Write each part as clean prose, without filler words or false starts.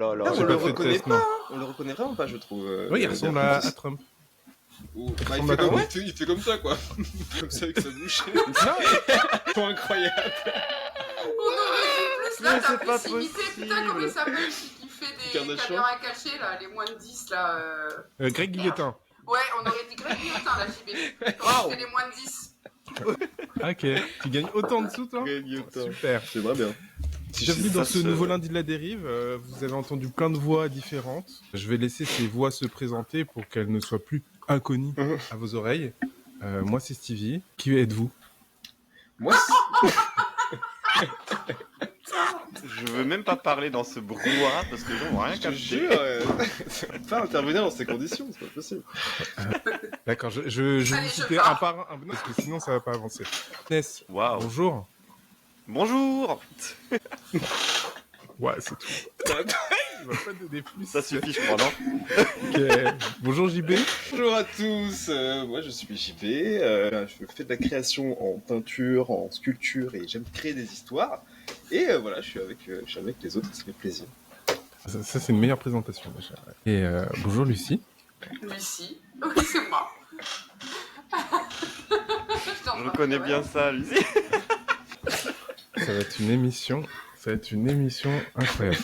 là, Ah, j'ai on le pas fait de reconnaît test, pas, non. hein. On le reconnaît vraiment pas, je trouve. Oui, il ressemble à Trump. Bah, il, ressemble fait à comme, Trump. il fait comme ça, quoi. Comme ça, avec sa bouche. Non, Ils sont incroyables. On aurait dit plus là, Mais t'as c'est pas plus imité. Putain, comment il possible. s'appelle celui qui fait des Kardashian. caméras cachées là, les moins de 10 là. Greg Guillotin. Ouais, on aurait dit Greg Guillotin là, JB. Quand Waouh. il fait les moins de 10. Ok, tu gagnes autant de sous, toi? Greg Guillotin. Super. J'aimerais bien. Bienvenue Ça dans se- ce nouveau lundi de la dérive. Vous avez entendu plein de voix différentes. Je vais laisser ces voix se présenter pour qu'elles ne soient plus inconnues à vos oreilles. Moi, c'est Stevie. Qui êtes-vous? Moi, Je veux même pas parler dans ce brouhaha parce que les gens vont rien je te capter. jure, ça va pas intervenir dans ces conditions, c'est pas possible. D'accord, je vais Allez, vous je citer pars. un par un, parce que sinon ça va pas avancer. Ness, Waouh. bonjour. Bonjour. Ouais, c'est tout. Il va pas donner plus. Ça suffit, je crois, non? Ok. Bonjour JB. Bonjour à tous, moi je suis JB, je fais de la création en peinture, en sculpture et j'aime créer des histoires. Et voilà, je suis avec les autres, ça fait plaisir. Ça, c'est une meilleure présentation déjà. Et bonjour Lucie. Lucie. Oui, c'est moi. Je reconnais bien ça, Lucie. Ça va être une émission. Ça va être une émission incroyable.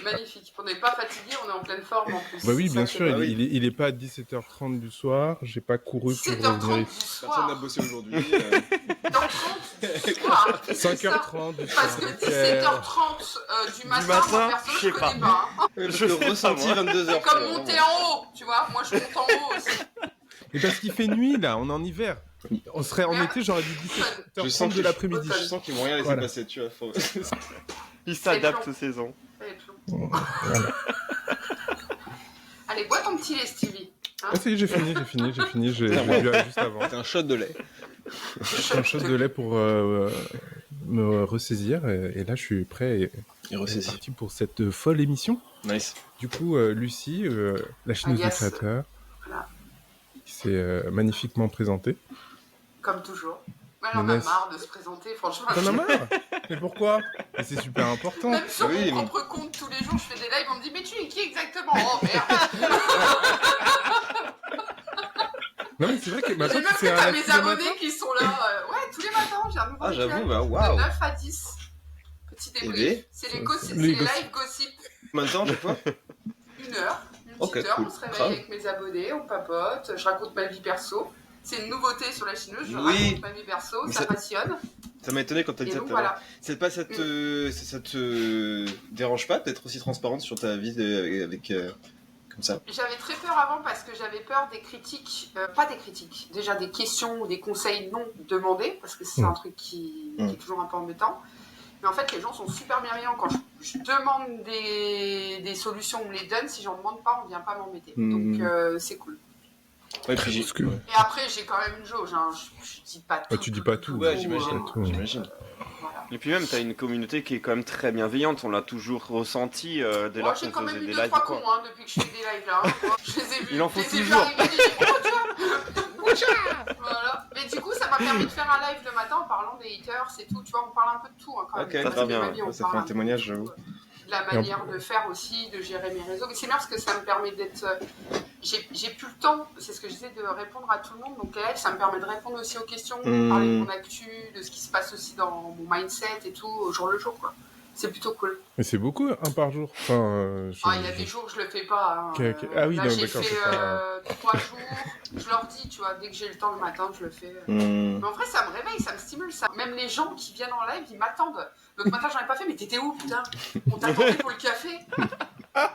Magnifique. On n'est pas fatigué, on est en pleine forme en plus. Bah oui, C'est bien ça sûr, qui est oui. il est pas à 17h30 du soir. J'ai pas couru pour 17h30 revenir. du Personne soir. n'a bossé aujourd'hui. 17h30 du soir. Qu'est-ce que c'est ça 5h30 du soir. Parce que 17h30 du matin, matin, moi perso, je je sais connais pas. pas. Hein. Le Je sais pas, ressenti moi. 22h. C'est comme monter en haut, tu vois. Moi, je monte en haut aussi. Et parce qu'il fait nuit là, on est en hiver. On serait en Merde. été, j'aurais dit Je sens 17h30 que de l'après-midi. Je sens qu'ils vont rien laisser Voilà. passer, tu vois. Il s'adapte aux saisons. Ça va être long. Allez, bois ton petit lait, Stevie. Hein. Ah, ça y est, j'ai fini, j'ai bu juste avant. C'est un shot de lait. J'ai un shot de lait pour me ressaisir et là je suis prêt et parti pour cette folle émission. Nice. Du coup, Lucie, la chineuse de Alias, créateur, voilà. qui s'est magnifiquement présentée. Comme toujours. Mais elle en a Ness. marre de se présenter, franchement. T'en as marre? Mais pourquoi? Mais c'est super important. Même sur Oui, mon mais- propre compte, tous les jours, je fais des lives, on me dit, mais tu es qui exactement? Oh merde! Non mais c'est vrai que J'ai maintenant même tu fait fais un à live mes tous les abonnés matins. qui sont là. Ouais, tous les matins, j'ai un nouveau Ah, rituel. j'avoue, bah De waouh. 9 à 10. Petit Eh débrief. bien, C'est les, ça, gossip, c'est- c'est les les gossip. live gossip. Maintenant, chaque fois. Une heure, une Ok, petite heure, cool. on se réveille Grave. avec mes abonnés, on papote, je raconte ma vie perso. C'est une nouveauté sur la chineuse, je Oui. raconte ma vie perso, Mais ça ça- passionne. Ça m'a étonné quand t'as dit Et ça donc tout à l'heure. voilà. C'est pas, ça te dérange pas d'être aussi transparente sur ta vie avec comme ça? J'avais très peur avant parce que j'avais peur des critiques, pas des critiques, déjà des questions ou des conseils non demandés, parce que c'est un truc qui est toujours un peu embêtant. Mais en fait, les gens sont super bienveillants. Quand je demande des solutions, on me les donne. Si j'en demande pas, on vient pas m'embêter. Donc c'est cool. Ouais, puis Parce que- Et après, j'ai quand même une jauge. Hein. Je dis pas tout. tu dis pas tout. Ouais, tout, j'imagine. tout. J'imagine. Voilà. Et puis même, t'as une communauté qui est quand même très bienveillante. On l'a toujours ressenti dès Moi, lors j'ai qu'on quand faisait même eu des 2-3 lives. cons Quoi. hein, depuis que je fais des lives là. Hein. Je les ai vus. Il en faut je les ai vus toujours. arriver, j'ai dit, oh, tiens. Voilà. Mais du coup, ça m'a permis de faire un live le matin en parlant des haters, c'est tout. Tu vois, on parle un peu de tout hein, quand même. Ok, Parce très que bien. ma vie, on Ça fait parle un peu de témoignage, tout, j'avoue. de la manière de faire aussi, de gérer mes réseaux. Mais c'est bien parce que ça me permet d'être. J'ai plus le temps, c'est ce que j'essaie de répondre à tout le monde. Donc les lives, ça me permet de répondre aussi aux questions, de parler de mon actu, de ce qui se passe aussi dans mon mindset et tout, au jour le jour, quoi. C'est plutôt cool. Mais c'est beaucoup, un par jour. Enfin, Il y a des jours où je le fais pas. Hein. Ok, ok. Ah oui, là, non, j'ai d'accord, fait c'est pas- 3 jours. Je leur dis, tu vois, dès que j'ai le temps le matin, je le fais. Hmm. Mais en vrai, ça me réveille, ça me stimule. Ça. Même les gens qui viennent en live, ils m'attendent. L'autre matin, j'en ai pas fait, mais t'étais où, putain? On t'attendait pour le café.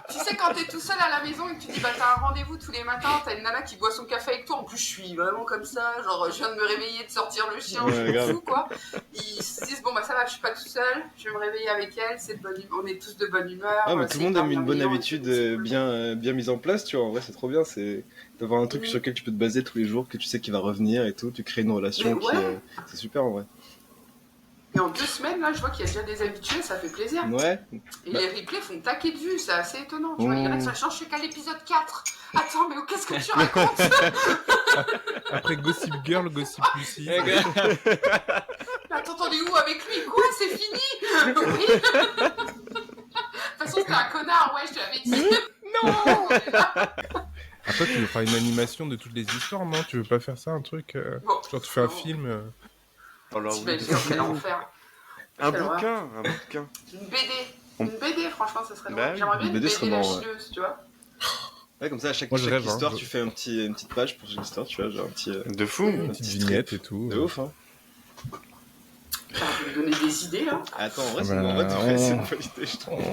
Tu sais, quand t'es tout seul à la maison et que tu dis, bah, t'as un rendez-vous tous les matins, t'as une nana qui boit son café avec toi. En plus, je suis vraiment comme ça. Genre, je viens de me réveiller, de sortir le chien, Ouais, je m'en grave. fous, quoi. Ils se disent, bon, bah, ça va, je suis pas tout seul. Je vais me réveiller avec elle. C'est de bonne humeur. On est tous de bonne humeur. Ah, mais C'est tout le monde hyper a une bonne bienveillant et habitude tout, c'est cool. bien mise en place, tu vois. En vrai, c'est trop bien. C'est d'avoir un truc Oui. sur lequel tu peux te baser tous les jours, que tu sais qu'il va revenir et tout. Tu crées une relation Mais qui ouais. est. C'est super en vrai. Et en 2 semaines, là, je vois qu'il y a déjà des habitués, ça fait plaisir. Ouais. Et les replays font taquer de vues, c'est assez étonnant. Tu vois, il y en a qui sont je suis qu'à l'épisode 4. Attends, mais qu'est-ce que tu racontes? Après Gossip Girl, Gossip Lucy. Attends, t'en es où avec lui? Quoi? C'est fini? Oui. De toute façon, que t'es un connard, ouais, je te l'avais dit. Non. Après, tu veux faire une animation de toutes les histoires, non? Tu veux pas faire ça, un truc Bon, genre, tu fais un non. film Oh là, oui. T'imagines quel enfer. Un Quelle bouquin, un bouquin. Une BD. Une BD, franchement, ça serait drôle. Bah oui, J'aimerais bien une une BD BD serait la marrant, ouais. chineuse, tu vois. Ouais, comme ça, à chaque Moi, je rêve, histoire, hein. tu fais une petite page pour chaque histoire, tu vois, genre un petit. De fou. Une petite vignette et tout. De ouf, hein. Ça va me donner des idées, là. Attends, en vrai, Bah, en vrai, c'est une bonne idée, je trouve.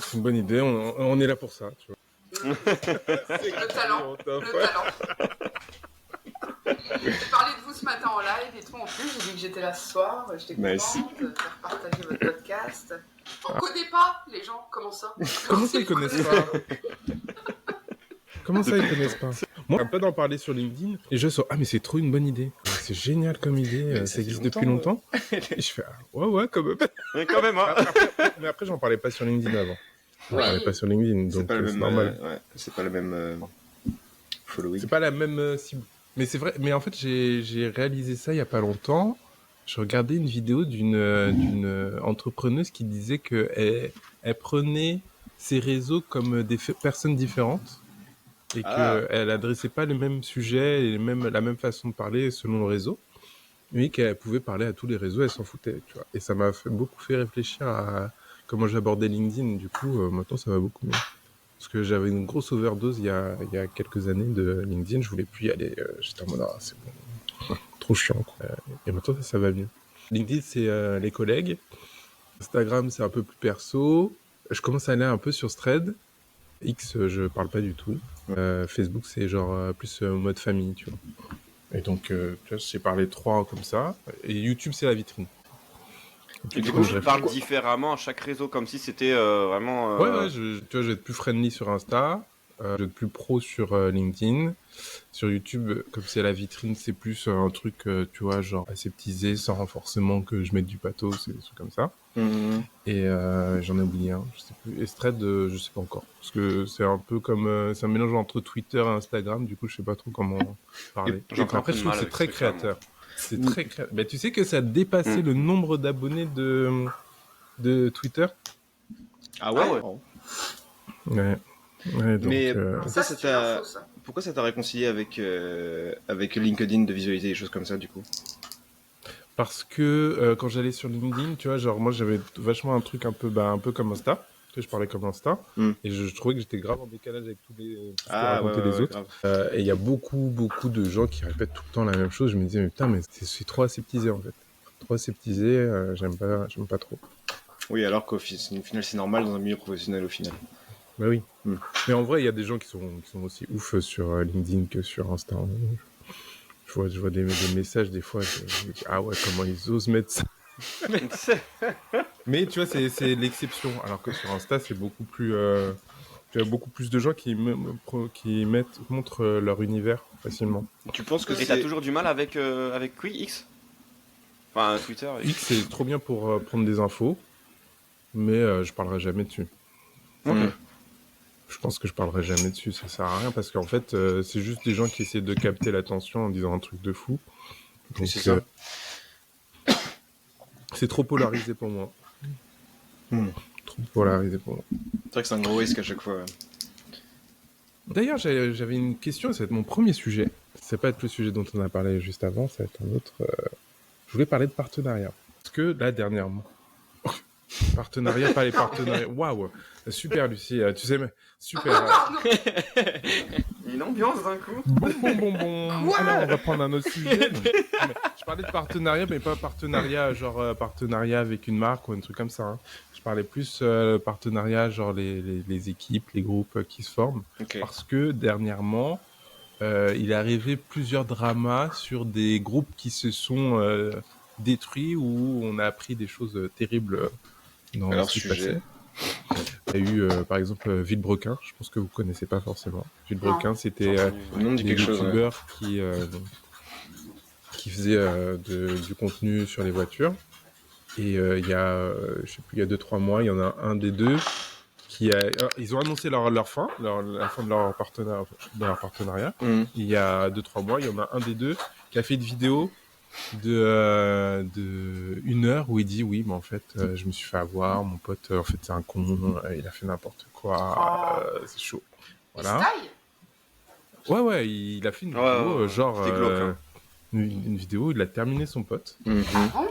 C'est une bonne idée, on est là pour ça, tu vois. Le talent. Le talent. J'ai parlé de vous ce matin en live et tout, en plus, j'ai dit que j'étais là ce soir, j'étais contente Nice. de faire partager votre podcast. On connaît pas les gens, comment ça? Comment ça, ils connaissent pas? Comment ça, ils connaissent pas? Moi, un peu d'en parler sur LinkedIn, et je sors, ah, mais c'est trop une bonne idée. C'est génial comme idée, Mais ça ça existe fait depuis longtemps. Et je fais, ah, ouais, quand même. Mais quand même, hein. Mais après, j'en parlais pas sur LinkedIn avant. J'en Oui. parlais pas sur LinkedIn, C'est donc pas le c'est même. normal. Ouais, c'est pas le même following. C'est pas la même cible. Mais c'est vrai, mais en fait, j'ai réalisé ça il y a pas longtemps. Je regardais une vidéo d'une entrepreneuse qui disait que elle prenait ses réseaux comme des personnes différentes et Ah. qu'elle adressait pas les mêmes sujets et la même façon de parler selon le réseau, mais qu'elle pouvait parler à tous les réseaux, elle s'en foutait, tu vois. Et ça m'a beaucoup fait réfléchir à comment j'abordais LinkedIn. Du coup, maintenant, ça va beaucoup mieux. Parce que j'avais une grosse overdose il y a quelques années de LinkedIn, je voulais plus y aller. J'étais en mode, ah, c'est bon, trop chiant, quoi. Et maintenant, ça va mieux. LinkedIn, c'est les collègues. Instagram, c'est un peu plus perso. Je commence à aller un peu sur Thread. X, je parle pas du tout. Facebook, c'est genre plus mode famille, tu vois. Et donc, tu vois, j'ai parlé 3 comme ça. Et YouTube, c'est la vitrine. Et du coup, je parle différemment à chaque réseau, comme si c'était vraiment... Ouais, tu vois, je vais être plus friendly sur Insta, je vais être plus pro sur LinkedIn. Sur YouTube, comme c'est la vitrine, c'est plus un truc, tu vois, genre aseptisé, sans forcément que je mette du pathos, et des trucs comme ça. Mhm. Et j'en ai oublié un, je sais plus. Et Thread, je sais pas encore. Parce que c'est un peu comme... c'est un mélange entre Twitter et Instagram, du coup, je sais pas trop comment parler. J'ai encore Après, un peu je de trouve mal que c'est avec très ce truc-là, créateur. C'est très créateur. Ben, tu sais que ça a dépassé le nombre d'abonnés de Twitter. Ah ouais, Ah ouais. Ouais. Ouais, donc, Mais Ça, c'est une info, ça. pourquoi ça t'a réconcilié avec LinkedIn de visualiser des choses comme ça, du coup? parce que quand j'allais sur LinkedIn, tu vois, genre moi j'avais vachement un truc un peu comme Insta. Tu sais, je parlais comme Insta. Et je trouvais que j'étais grave en décalage avec tout ce que racontaient les autres. Et il y a beaucoup de gens qui répètent tout le temps la même chose. Je me disais, mais putain, mais c'est trop aseptisé en fait. Trop aseptisé, j'aime pas trop. Oui, alors qu'au final, c'est normal dans un milieu professionnel au final. Bah oui. Mais en vrai, il y a des gens qui sont aussi ouf sur LinkedIn que sur Insta. Je vois des messages des fois, je me dis, ah ouais, comment ils osent mettre ça. Mais tu vois, c'est l'exception. Alors que sur Insta, c'est beaucoup plus... tu as beaucoup plus de gens qui montrent leur univers facilement. Tu penses que Et t'as toujours du mal avec qui, X? Enfin, Twitter. X, c'est trop bien pour prendre des infos, mais je parlerai jamais dessus. Je pense que je parlerai jamais dessus, ça sert à rien, parce qu'en fait, c'est juste des gens qui essaient de capter l'attention en disant un truc de fou. Donc, c'est ça. C'est trop polarisé pour moi. Trop polarisé pour moi. C'est vrai que c'est un gros risque à chaque fois. Ouais. D'ailleurs, j'avais une question, ça va être mon premier sujet. Ça va pas être le sujet dont on a parlé juste avant, ça va être un autre... Je voulais parler de partenariat. Parce que là, dernièrement... Partenariat, pas les partenariats. Waouh, super Lucie, tu sais, super. Une ambiance d'un coup. Bon. Alors, on va prendre un autre sujet. Je parlais de partenariat, mais pas partenariat genre partenariat avec une marque ou un truc comme ça. Hein. Je parlais plus partenariat genre les équipes, les groupes qui se forment. Okay. Parce que dernièrement, il est arrivé plusieurs dramas sur des groupes qui se sont détruits où on a appris des choses terribles dans alors, ce qui passait. Il y a eu par exemple Villebrequin, je pense que vous connaissez pas forcément. Villebrequin, c'était des youtubeurs qui faisaient du contenu sur les voitures. Et il y a, je sais plus, il y a 2-3 mois, il y en a un des deux ils ont annoncé la fin de leur partenariat. Il y a 2-3 mois, il y en a un des deux qui a fait une vidéo de 1 heure où il dit oui, mais en fait, je me suis fait avoir, mon pote, en fait, c'est un con, il a fait n'importe quoi, c'est chaud. Voilà. Ouais, il a fait une vidéo, genre, une vidéo, il a terminé son pote. Ah bon?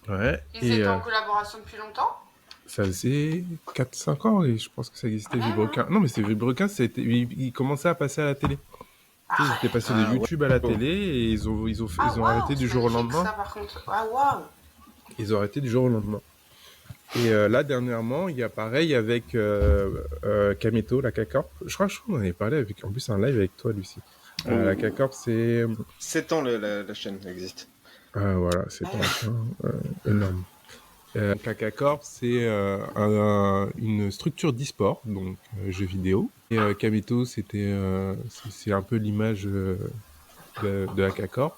Ouais. Ils étaient en collaboration depuis longtemps? Ça faisait 4-5 ans et je pense que ça existait, Vibrequin. Non, mais c'est Vibrequin, il commençait à passer à la télé. Ils étaient passés de YouTube à la télé et ils ont arrêté du jour au lendemain. Ça, par contre. Ah, waouh! Ils ont arrêté du jour au lendemain. Et là, dernièrement, il y a pareil avec Kameto, la K-Corp. Je crois qu'on en avait parlé avec, en plus, un live avec toi, Lucie. La K-Corp, c'est... 7 ans la chaîne existe. Voilà, c'est énorme. K-Corp, c'est une structure d'e-sport, donc jeux vidéo. Et Kameto, c'est un peu l'image de la K-Corp.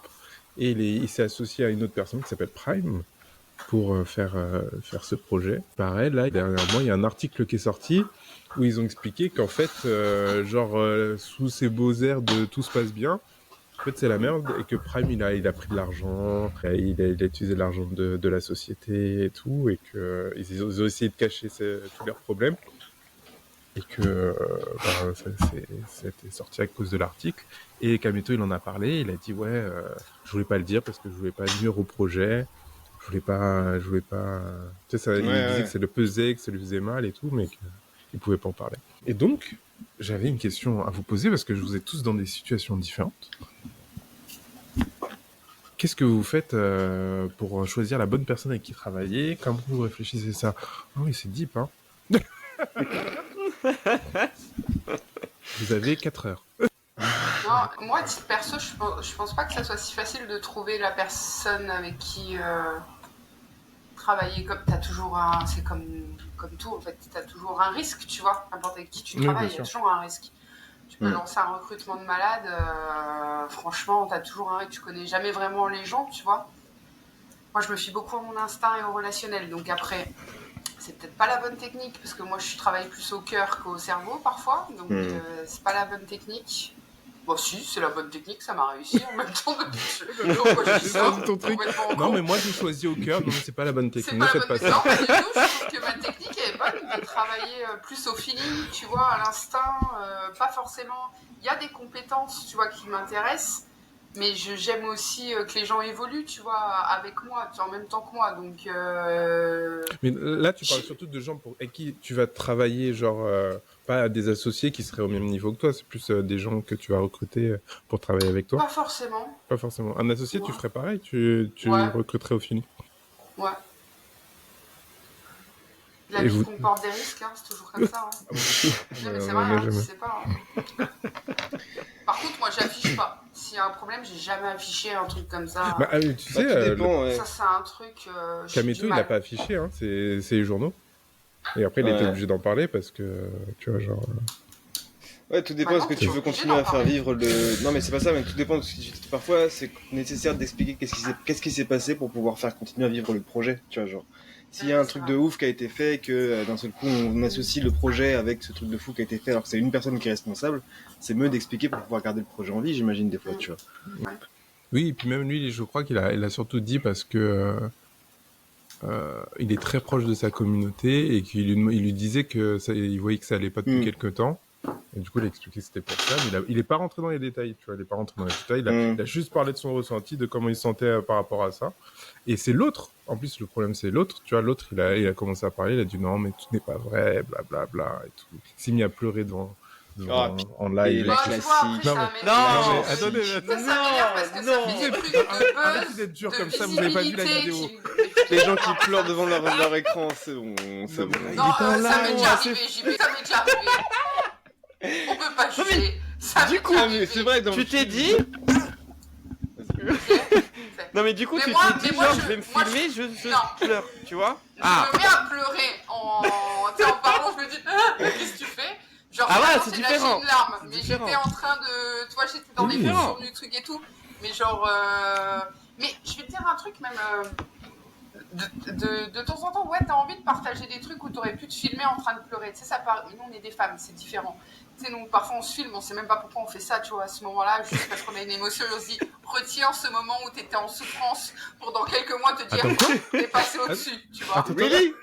Et il s'est associé à une autre personne qui s'appelle Prime pour faire ce projet. Pareil, là, dernièrement, il y a un article qui est sorti où ils ont expliqué qu'en fait, sous ces beaux airs de tout se passe bien, en fait, c'est la merde et que Prime, il a pris de l'argent, il a utilisé l'argent de la société et tout, et qu'ils ont essayé de cacher tous leurs problèmes. Et que c'était sorti à cause de l'article. Et Kameto, il en a parlé, il a dit ouais, je voulais pas le dire parce que je voulais pas nuire au projet. Je voulais pas. Tu sais, ça, il disait que ça le pesait, que ça lui faisait mal et tout, mais qu'il pouvait pas en parler. Et donc, j'avais une question à vous poser parce que je vous ai tous dans des situations différentes. Qu'est-ce que vous faites pour choisir la bonne personne avec qui travailler? Comment vous réfléchissez ça? Oh oui, c'est deep, hein. Vous avez 4 heures. Non, moi, à titre perso, je pense pas que ça soit si facile de trouver la personne avec qui travailler. T'as toujours c'est comme tout, en fait, t'as toujours un risque, tu vois. N'importe avec qui tu travailles, il y a toujours un risque. Tu peux lancer un recrutement de malade, franchement, t'as toujours un risque. Tu connais jamais vraiment les gens, tu vois. Moi, je me fie beaucoup à mon instinct et au relationnel. Donc après, c'est peut-être pas la bonne technique, parce que moi, je travaille plus au cœur qu'au cerveau, parfois. Donc, c'est pas la bonne technique. Bon, si, c'est la bonne technique, ça m'a réussi en même temps Non, mais moi, j'ai choisi au cœur, donc c'est pas la bonne technique. Ne faites pas ça. Non, pas du tout. Je trouve que ma technique est bonne de travailler plus au feeling, tu vois, à l'instinct. Pas forcément... Il y a des compétences, tu vois, qui m'intéressent, mais j'aime aussi que les gens évoluent, tu vois, avec moi, en même temps que moi. Donc, Mais là, tu parles surtout de gens avec qui tu vas travailler, genre, pas des associés qui seraient au même niveau que toi, c'est plus des gens que tu vas recruter pour travailler avec toi. Pas forcément. Pas forcément. Un associé, tu ferais pareil, tu recruterais au feeling. Ouais. La vie comporte des risques, hein, c'est toujours comme ça. Hein. Non, mais c'est vrai, hein, je sais pas. Hein. Par contre, moi, j'affiche pas. S'il y a un problème, j'ai jamais affiché un truc comme ça. Bah, tu sais, ça, c'est un truc. Kameto, il l'a pas affiché, hein, c'est les journaux. Et après, il était obligé d'en parler parce que, tu vois, genre. Ouais, tout dépend de ce que tu veux continuer à faire vivre le. Non, mais c'est pas ça, mais tout dépend de ce que tu. Parfois, c'est nécessaire d'expliquer qu'est-ce qui s'est passé pour pouvoir faire continuer à vivre le projet, tu vois, genre. S'il y a un truc de ouf qui a été fait, que d'un seul coup on associe le projet avec ce truc de fou qui a été fait alors que c'est une personne qui est responsable, c'est mieux d'expliquer pour pouvoir garder le projet en vie, j'imagine, des fois, tu vois. Oui, et puis même lui, je crois qu'il a surtout dit parce que il est très proche de sa communauté et qu'il lui disait que il voyait que ça allait pas depuis quelques temps. Et du coup, il a expliqué que c'était pour ça, mais il est pas rentré dans les détails, tu vois, il est pas rentré dans les détails, il a juste parlé de son ressenti, de comment il se sentait par rapport à ça. Et c'est l'autre, en plus, le problème, c'est l'autre, tu vois, l'autre, il a commencé à parler, il a dit non, mais tout n'est pas vrai, blablabla, et tout. Il s'est mis à pleurer en live. Bah, tu vois, après, non, attendez, ça m'énerve parce que ça fait plus de arrêtez d'être dur comme ça, vous n'avez pas vu la vidéo. Les gens qui pleurent devant leur écran, c'est bon, c'est bon. Non, ça m'est déjà arrivé, ça m'est déjà arrivé. On peut pas juger. Du coup, c'est vrai, tu t'es dit. Non, mais du coup, tu t'es dit, genre, je vais me filmer, je pleure, tu vois. Je me mets à pleurer en parlant, je me dis, qu'est-ce que tu fais? Genre, c'est différent. Une larme, mais j'étais en train de. Tu vois, j'étais dans l'émotion du truc et tout. Mais genre. Mais je vais te dire un truc, même. de temps en temps, ouais, t'as envie de partager des trucs où t'aurais pu te filmer en train de pleurer. Tu sais, nous, on est des femmes, c'est différent. Tu sais, donc parfois on se filme, on sait même pas pourquoi on fait ça, tu vois, à ce moment-là, juste parce qu'on a une émotion, et on se dit, retiens ce moment où t'étais en souffrance pour dans quelques mois te dire, t'es passé au-dessus, tu vois. Willy,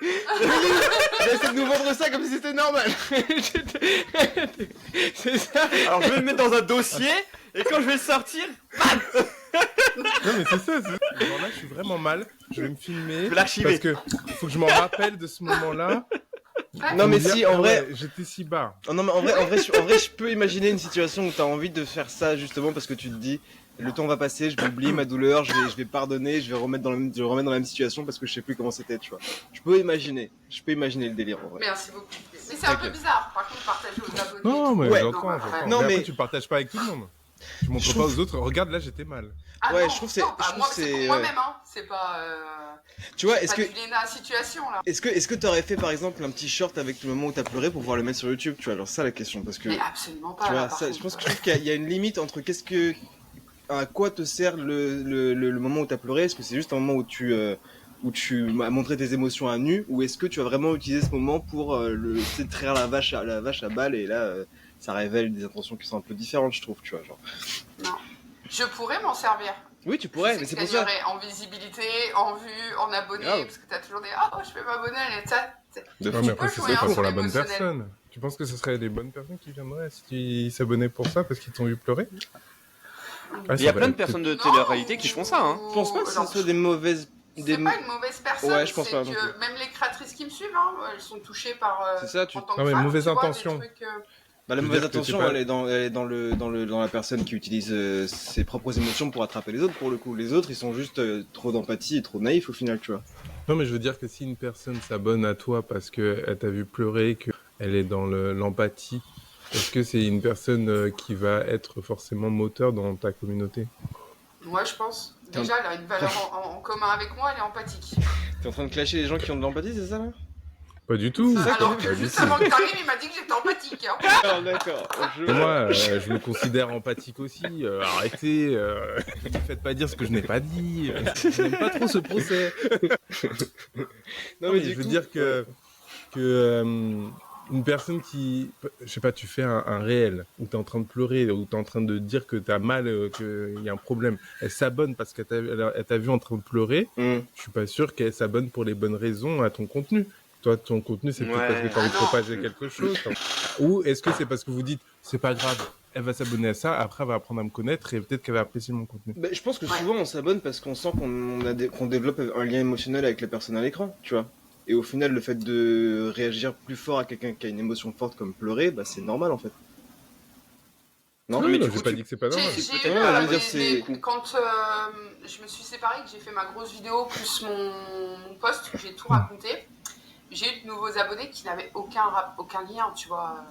j'essaie de nous vendre ça comme si c'était normal. C'est ça. Alors je vais le mettre dans un dossier, et quand je vais le sortir, Non mais c'est ça, genre là je suis vraiment mal, je vais me filmer, je vais l'archiver. parce que faut que je m'en rappelle de ce moment-là. Non mais si, en vrai, j'étais si bas. Non mais en vrai, je peux imaginer une situation où t'as envie de faire ça justement parce que tu te dis, le temps va passer, je vais oublier ma douleur, je vais pardonner, je vais remettre dans la même situation parce que je sais plus comment c'était, tu vois. Je peux imaginer le délire en vrai. Merci beaucoup. Mais c'est un peu bizarre, par contre, partager aux abonnés. Non mais Ouais. j'entends. Non, mais après, tu partages pas avec tout le monde. Tu montres pas aux autres, regarde là j'étais mal. Ah ouais, non, je trouve c'est, non, bah, je trouve moi, c'est, c'est pour moi-même, hein. C'est pas. Tu vois, Pas du Léna situation là. est-ce que t'aurais fait par exemple un petit short avec le moment où t'as pleuré pour pouvoir le mettre sur YouTube, tu vois, alors ça la question parce que. Mais absolument pas. Tu là, vois, par ça, contre. je trouve qu'il y a une limite entre à quoi te sert le moment où t'as pleuré, est-ce que c'est juste un moment où tu as montré tes émotions à nu, ou est-ce que tu as vraiment utilisé ce moment pour traire la vache à balle et là ça révèle des intentions qui sont un peu différentes, je trouve, tu vois, genre. Non. Je pourrais m'en servir. Oui, tu pourrais, mais c'est pour ça. En visibilité, en vue, en abonnés, parce que t'as toujours des je vais m'abonner, et ça. Non mais après ce serait pas pour la bonne personne. Tu penses que ce serait les bonnes personnes qui viendraient si tu s'abonnaient pour ça parce qu'ils t'ont vu pleurer? Il y a plein de personnes de télé-réalité qui font ça, hein. Je pense pas que ce soit des mauvaises. C'est pas une mauvaise personne, ouais, je pense pas. Que même les créatrices qui me suivent, elles sont touchées par. C'est ça, en tant que non mais fan, mauvaise tu vois, intention. Bah, la mauvaise intention, elle est dans la personne qui utilise ses propres émotions pour attraper les autres, pour le coup. Les autres, ils sont juste trop d'empathie et trop naïfs au final, tu vois. Non, mais je veux dire que si une personne s'abonne à toi parce qu'elle t'a vu pleurer, qu'elle est dans l'empathie, est-ce que c'est une personne qui va être forcément moteur dans ta communauté? Ouais, je pense. Déjà, elle a une valeur en commun avec moi, elle est empathique. T'es en train de clasher les gens qui ont de l'empathie, c'est ça, là? Pas du tout. Alors que juste avant que t'arrives, il m'a dit que j'étais empathique. Hein. Ah, d'accord. Moi, je me considère empathique aussi. Arrêtez, ne faites pas dire ce que je n'ai pas dit. Je n'aime pas trop ce procès. Non, mais je veux dire que une personne qui, je sais pas, tu fais un réel où t'es en train de pleurer, où t'es en train de dire que t'as mal, qu'il y a un problème, elle s'abonne parce qu'elle t'a vu en train de pleurer. Je suis pas sûr qu'elle s'abonne pour les bonnes raisons à ton contenu. Toi, ton contenu, c'est peut-être parce que t'as envie de propager quelque chose. Ou est-ce que c'est parce que vous dites, c'est pas grave, elle va s'abonner à ça, après elle va apprendre à me connaître et peut-être qu'elle va apprécier mon contenu. Bah, je pense que souvent on s'abonne parce qu'on sent qu'on développe un lien émotionnel avec la personne à l'écran, tu vois. Et au final, le fait de réagir plus fort à quelqu'un qui a une émotion forte comme pleurer, bah c'est normal en fait. Non, mais j'ai pas dit que c'est pas normal. Quand je me suis séparée, que j'ai fait ma grosse vidéo plus mon post où j'ai tout raconté, j'ai eu de nouveaux abonnés qui n'avaient aucun lien, tu vois.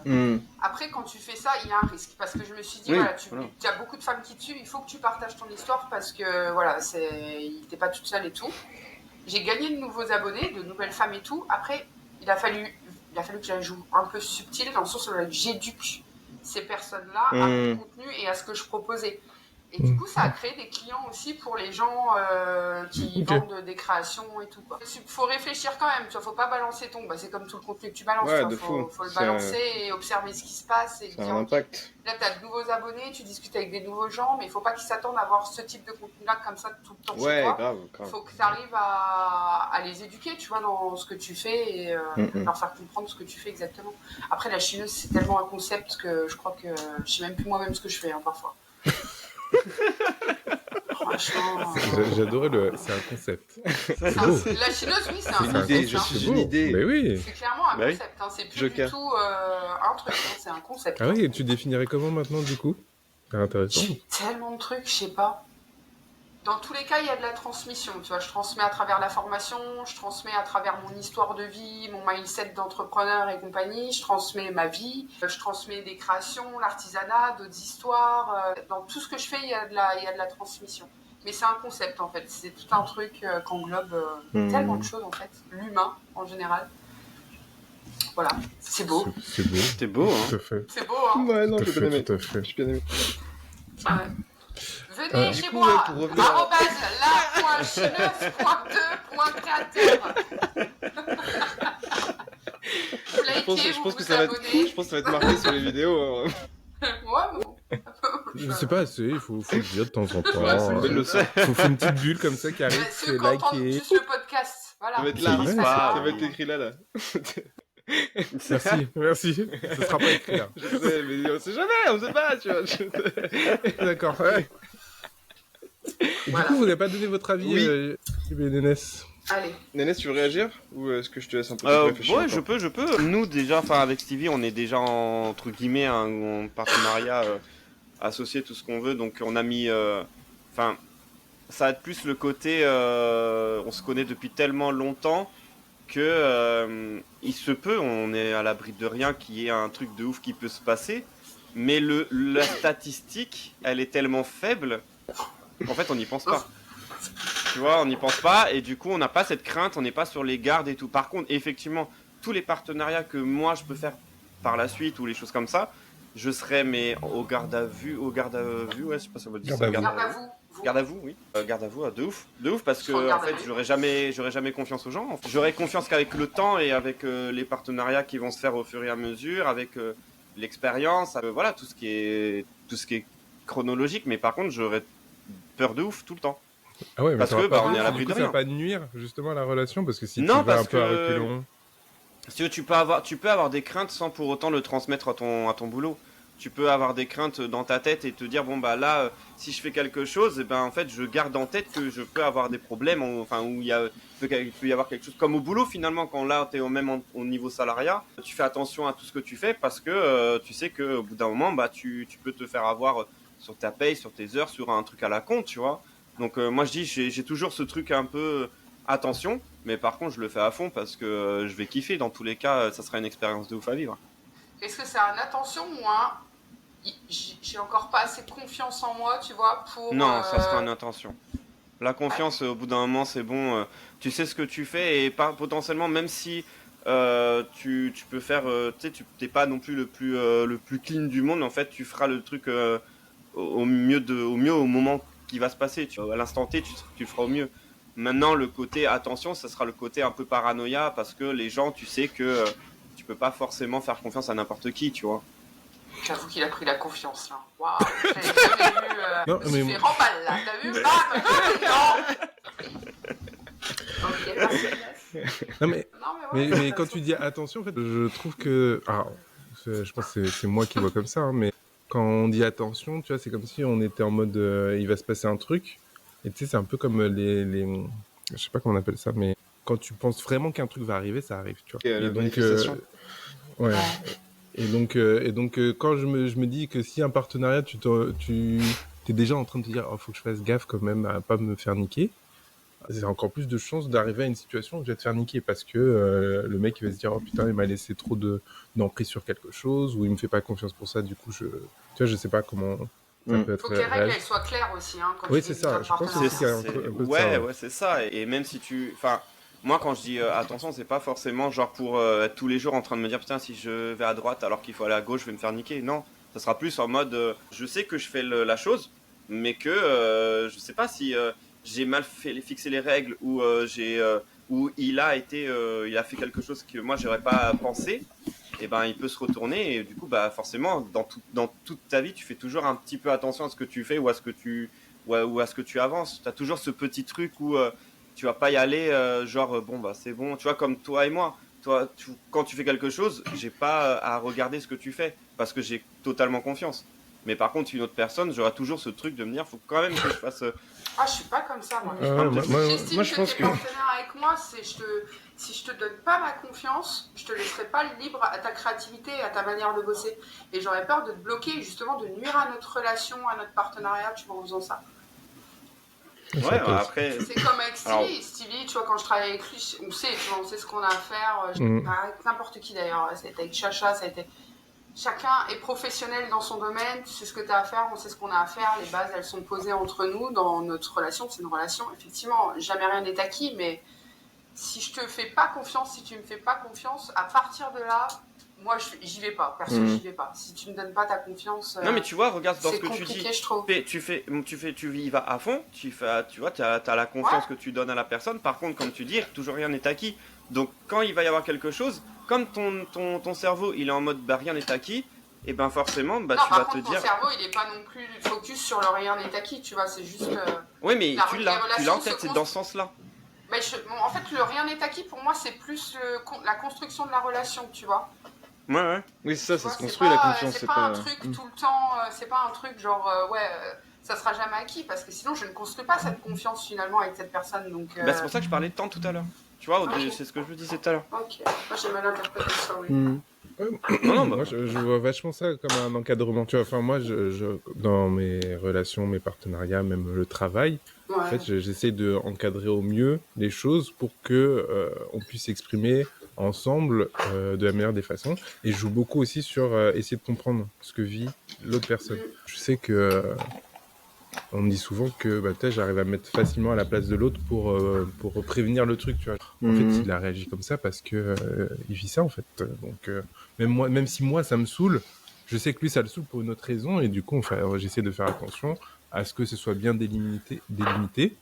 Après, quand tu fais ça, il y a un risque. Parce que je me suis dit, tu as beaucoup de femmes qui tuent, il faut que tu partages ton histoire parce que, voilà, t'es pas toute seule et tout. J'ai gagné de nouveaux abonnés, de nouvelles femmes et tout. Après, il a fallu que je joue un peu subtil dans le sens où j'éduque ces personnes-là à mon contenu et à ce que je proposais. Et du coup, ça a créé des clients aussi pour les gens qui vendent des créations et tout. Il faut réfléchir quand même, tu vois, faut pas balancer c'est comme tout le contenu que tu balances, faut le balancer et observer ce qui se passe. Et dire, un impact. Là, tu as de nouveaux abonnés, tu discutes avec des nouveaux gens, mais il faut pas qu'ils s'attendent à avoir ce type de contenu-là comme ça tout le temps chez toi. Grave. Il faut que tu arrives à les éduquer, tu vois, dans ce que tu fais et leur faire comprendre ce que tu fais exactement. Après, la chineuse, c'est tellement un concept que je crois que je sais même plus moi-même ce que je fais, parfois. Franchement. J'adorais c'est un concept. La chineuse, oui, c'est un concept. Je suis une idée. Mais oui. C'est clairement un concept. C'est plus du tout un truc. C'est un concept. Ah oui, et tu définirais comment maintenant, du coup? C'est intéressant. Tellement de trucs, je sais pas. Dans tous les cas, il y a de la transmission. Tu vois, je transmets à travers la formation, je transmets à travers mon histoire de vie, mon mindset d'entrepreneur et compagnie. Je transmets ma vie, je transmets des créations, l'artisanat, d'autres histoires. Dans tout ce que je fais, il y a de la transmission. Mais c'est un concept en fait. C'est tout un truc qu'englobe tellement de choses en fait. L'humain en général. Voilà, c'est beau. C'est beau. C'était beau, hein. Tout à fait. C'est beau, hein. Ouais, non, j'ai bien aimé. Tout à fait. J'ai bien aimé. Ouais. venez chez moi, pour revenir @la.chineuf.2.créateur. Je pense que ça va être marqué sur les vidéos. Ouais, bon. Je sais pas, il faut le dire de temps en temps. Ouais, c'est une belle leçon. Faut faire une petite bulle comme ça qui arrive, Ceux c'est qui entendent liké. juste le podcast. Voilà. Ça va être là, C'est ça va être écrit là. Merci. Ce sera pas écrit là. Je sais, mais on sait jamais, on sait pas, tu vois. D'accord, ouais. Et Voilà. du coup, vous n'avez pas donné votre avis, Oui. Nénès. Allez. Nénès, tu veux réagir ou est-ce que je te laisse un peu réfléchir? Ouais, je peux. Nous, déjà, avec Stevie, on est déjà entre guillemets en partenariat associé, tout ce qu'on veut. Donc, on a mis. Ça a plus le côté. On se connaît depuis tellement longtemps que il se peut, on est à l'abri de rien, qu'il y ait un truc de ouf qui peut se passer. Mais la statistique, elle est tellement faible qu'en fait, on n'y pense pas. Tu vois, on n'y pense pas et du coup, on n'a pas cette crainte, on n'est pas sur les gardes et tout. Par contre, effectivement, tous les partenariats que moi je peux faire par la suite ou les choses comme ça, je serais au garde à vue, ouais, je sais pas si ça veut dire ça. Garde à vous. Garde à vous, oui. Garde à vous, de ouf, parce que en fait, j'aurais jamais confiance aux gens. En fait. J'aurais confiance qu'avec le temps et avec les partenariats qui vont se faire au fur et à mesure, avec l'expérience, voilà, tout ce qui est chronologique. Mais par contre, j'aurais peur de ouf tout le temps. Ah ouais, mais parce que on est à l'abri de rien. Ça va pas nuire justement à la relation parce que si non, tu vas un peu à reculons. Si tu peux avoir des craintes sans pour autant le transmettre à ton boulot. Tu peux avoir des craintes dans ta tête et te dire bon bah là si je fais quelque chose, et ben en fait je garde en tête que je peux avoir des problèmes, où il peut y avoir quelque chose comme au boulot finalement quand là t'es au niveau salariat, tu fais attention à tout ce que tu fais parce que tu sais que au bout d'un moment bah tu peux te faire avoir sur ta paye, sur tes heures, sur un truc à la con, tu vois. Donc moi je dis j'ai toujours ce truc un peu attention, mais par contre je le fais à fond parce que je vais kiffer. Dans tous les cas, ça sera une expérience de ouf à vivre. Est-ce que c'est un attention ou un j'ai encore pas assez confiance en moi, tu vois, pour... Non, ça sera une intention. La confiance, au bout d'un moment, c'est bon. Tu sais ce que tu fais et potentiellement, même si tu peux faire... tu sais, tu n'es pas non plus le plus clean du monde. En fait, tu feras le truc au mieux au moment qui va se passer. À l'instant T, tu feras au mieux. Maintenant, le côté attention, ça sera le côté un peu paranoïa parce que les gens, tu sais que tu peux pas forcément faire confiance à n'importe qui, tu vois. J'avoue qu'il a pris la confiance, là. Waouh, j'avais jamais vu... Non, je me suis fait remballe, là, t'as vu? Bam. Non. Ok, merci. Non, mais quand tu dis attention, en fait, je trouve que... Alors, je pense que c'est moi qui vois comme ça, hein, mais quand on dit attention, tu vois, c'est comme si on était en mode il va se passer un truc. Et tu sais, c'est un peu comme les... Je sais pas comment on appelle ça, mais quand tu penses vraiment qu'un truc va arriver, ça arrive, tu vois. Et donc, ouais. Et donc quand je me dis que si un partenariat, tu t'es déjà en train de te dire, oh, faut que je fasse gaffe quand même à pas me faire niquer, c'est encore plus de chances d'arriver à une situation où je vais te faire niquer parce que le mec il va se dire, oh putain, il m'a laissé trop d'emprise sur quelque chose, ou il me fait pas confiance pour ça, du coup, tu vois, je sais pas comment ça peut être. Faut que les règles elles soient claires aussi, hein, quand oui, c'est ça, je pense que c'est un peu ouais, ça. Ouais, c'est ça, et même si moi, quand je dis attention, c'est pas forcément genre pour être tous les jours en train de me dire putain, si je vais à droite alors qu'il faut aller à gauche, je vais me faire niquer. Non, ça sera plus en mode je sais que je fais la chose, mais que je sais pas si j'ai mal fixé les règles ou ou il a fait quelque chose que moi j'aurais pas pensé. Et ben il peut se retourner et du coup bah forcément dans toute ta vie tu fais toujours un petit peu attention à ce que tu fais ou à ce que tu avances. T'as toujours ce petit truc où tu vas pas y aller bon bah c'est bon, tu vois, comme toi et moi. Toi quand tu fais quelque chose, j'ai pas à regarder ce que tu fais parce que j'ai totalement confiance. Mais par contre une autre personne, j'aurai toujours ce truc de me dire faut quand même que je fasse Ah, je suis pas comme ça, moi. Moi, je pense que... t'es partenaire avec moi, si je te donne pas ma confiance, je te laisserai pas libre à ta créativité et à ta manière de bosser. Et j'aurais peur de te bloquer, justement, de nuire à notre relation, à notre partenariat, tu vois, en faisant ça. Ouais, après... C'est comme avec Stevie. Alors... Stevie, tu vois, quand je travaille avec lui, on sait ce qu'on a à faire. Avec n'importe qui, d'ailleurs. Ça a été avec Chacha, ça a été... Chacun est professionnel dans son domaine, tu sais ce que tu as à faire, on sait ce qu'on a à faire, les bases elles sont posées entre nous dans notre relation, c'est une relation, effectivement, jamais rien n'est acquis, mais si je te fais pas confiance, si tu me fais pas confiance, à partir de là, moi, j'y vais pas. Perso, j'y vais pas. Si tu me donnes pas ta confiance, Non, mais tu vois, regarde dans ce que tu dis. C'est compliqué, je trouve. Tu y vas à fond. Tu vois, t'as la confiance que tu donnes à la personne. Par contre, comme tu dis, toujours rien n'est acquis. Donc, quand il va y avoir quelque chose, comme ton cerveau, il est en mode rien n'est acquis, et ben forcément, non, tu par vas contre, te dire. Ton cerveau, il est pas non plus focus sur le rien n'est acquis. Tu vois, c'est juste. Oui, mais tu l'as en tête. C'est dans ce sens-là. Mais en fait, le rien n'est acquis, pour moi, c'est plus la construction de la relation, tu vois. Ouais. Oui, c'est ça, ça se construit la confiance. C'est pas un truc tout le temps, c'est pas un truc genre, ça sera jamais acquis, parce que sinon, je ne construis pas cette confiance finalement avec cette personne. Donc, c'est pour ça que je parlais de temps tout à l'heure. Tu vois, c'est ce que je me disais tout à l'heure. Ok, moi j'ai mal interprété ça, oui. Moi, je vois vachement ça comme un encadrement. Tu vois, enfin, moi, dans mes relations, mes partenariats, même le travail, en fait, j'essaie de encadrer au mieux les choses pour que on puisse s'exprimer ensemble de la meilleure des façons. Et je joue beaucoup aussi sur essayer de comprendre ce que vit l'autre personne. Je sais que on me dit souvent que peut-être j'arrive à me mettre facilement à la place de l'autre pour prévenir le truc, tu vois. En fait, il a réagi comme ça parce que il vit ça, en fait. Donc, même si moi, ça me saoule, je sais que lui, ça le saoule pour une autre raison. Et du coup, j'essaie de faire attention à ce que ce soit bien délimité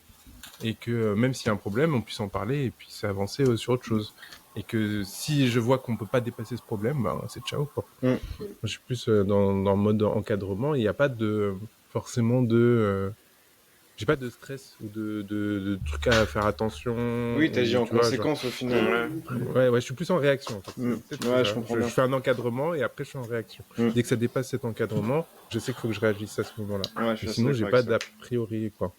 et que même s'il y a un problème, on puisse en parler et puis avancer sur autre chose. Et que si je vois qu'on peut pas dépasser ce problème, c'est ciao, quoi. Moi, je suis plus dans le mode encadrement. Il n'y a pas forcément j'ai pas de stress ou de trucs à faire attention. Oui, t'agis en conséquence au final. Ouais, je suis plus en réaction. En fait. Ouais, je comprends bien. Je fais un encadrement et après je suis en réaction. Dès que ça dépasse cet encadrement, je sais qu'il faut que je réagisse à ce moment-là. Ouais, sinon, j'ai pas d'a priori, quoi.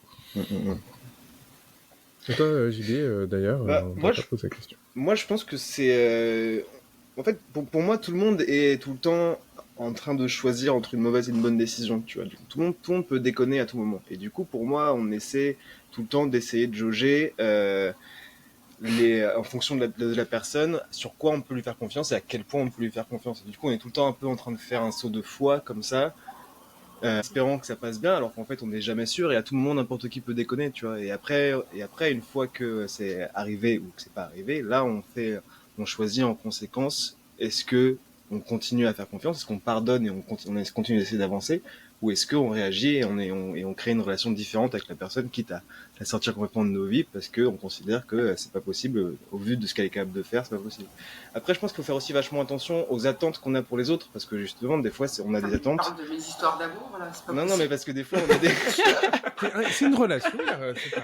Et toi, JB, d'ailleurs, moi, je pose la question. Moi, je pense que c'est... En fait, pour moi, tout le monde est tout le temps en train de choisir entre une mauvaise et une bonne décision, tu vois. Tout le monde peut déconner à tout moment. Et du coup, pour moi, on essaie tout le temps d'essayer de jauger en fonction de la personne, sur quoi on peut lui faire confiance et à quel point on peut lui faire confiance. Et du coup, on est tout le temps un peu en train de faire un saut de foi comme ça, espérant que ça passe bien, alors qu'en fait, on n'est jamais sûr et à tout moment, n'importe qui peut déconner, tu vois. Et après, une fois que c'est arrivé ou que c'est pas arrivé, là, on choisit en conséquence. Est-ce que on continue à faire confiance, est-ce qu'on pardonne et on continue d'essayer d'avancer, ou est-ce qu'on réagit et on crée une relation différente avec la personne, quitte à la sortir complètement de nos vies parce qu'on considère que c'est pas possible, au vu de ce qu'elle est capable de faire, c'est pas possible. Après, je pense qu'il faut faire aussi vachement attention aux attentes qu'on a pour les autres, parce que justement, des fois, on a des attentes. Tu parles de mes histoires d'amour, voilà, c'est pas non, possible. Non, mais parce que des fois, on a des... c'est une relation,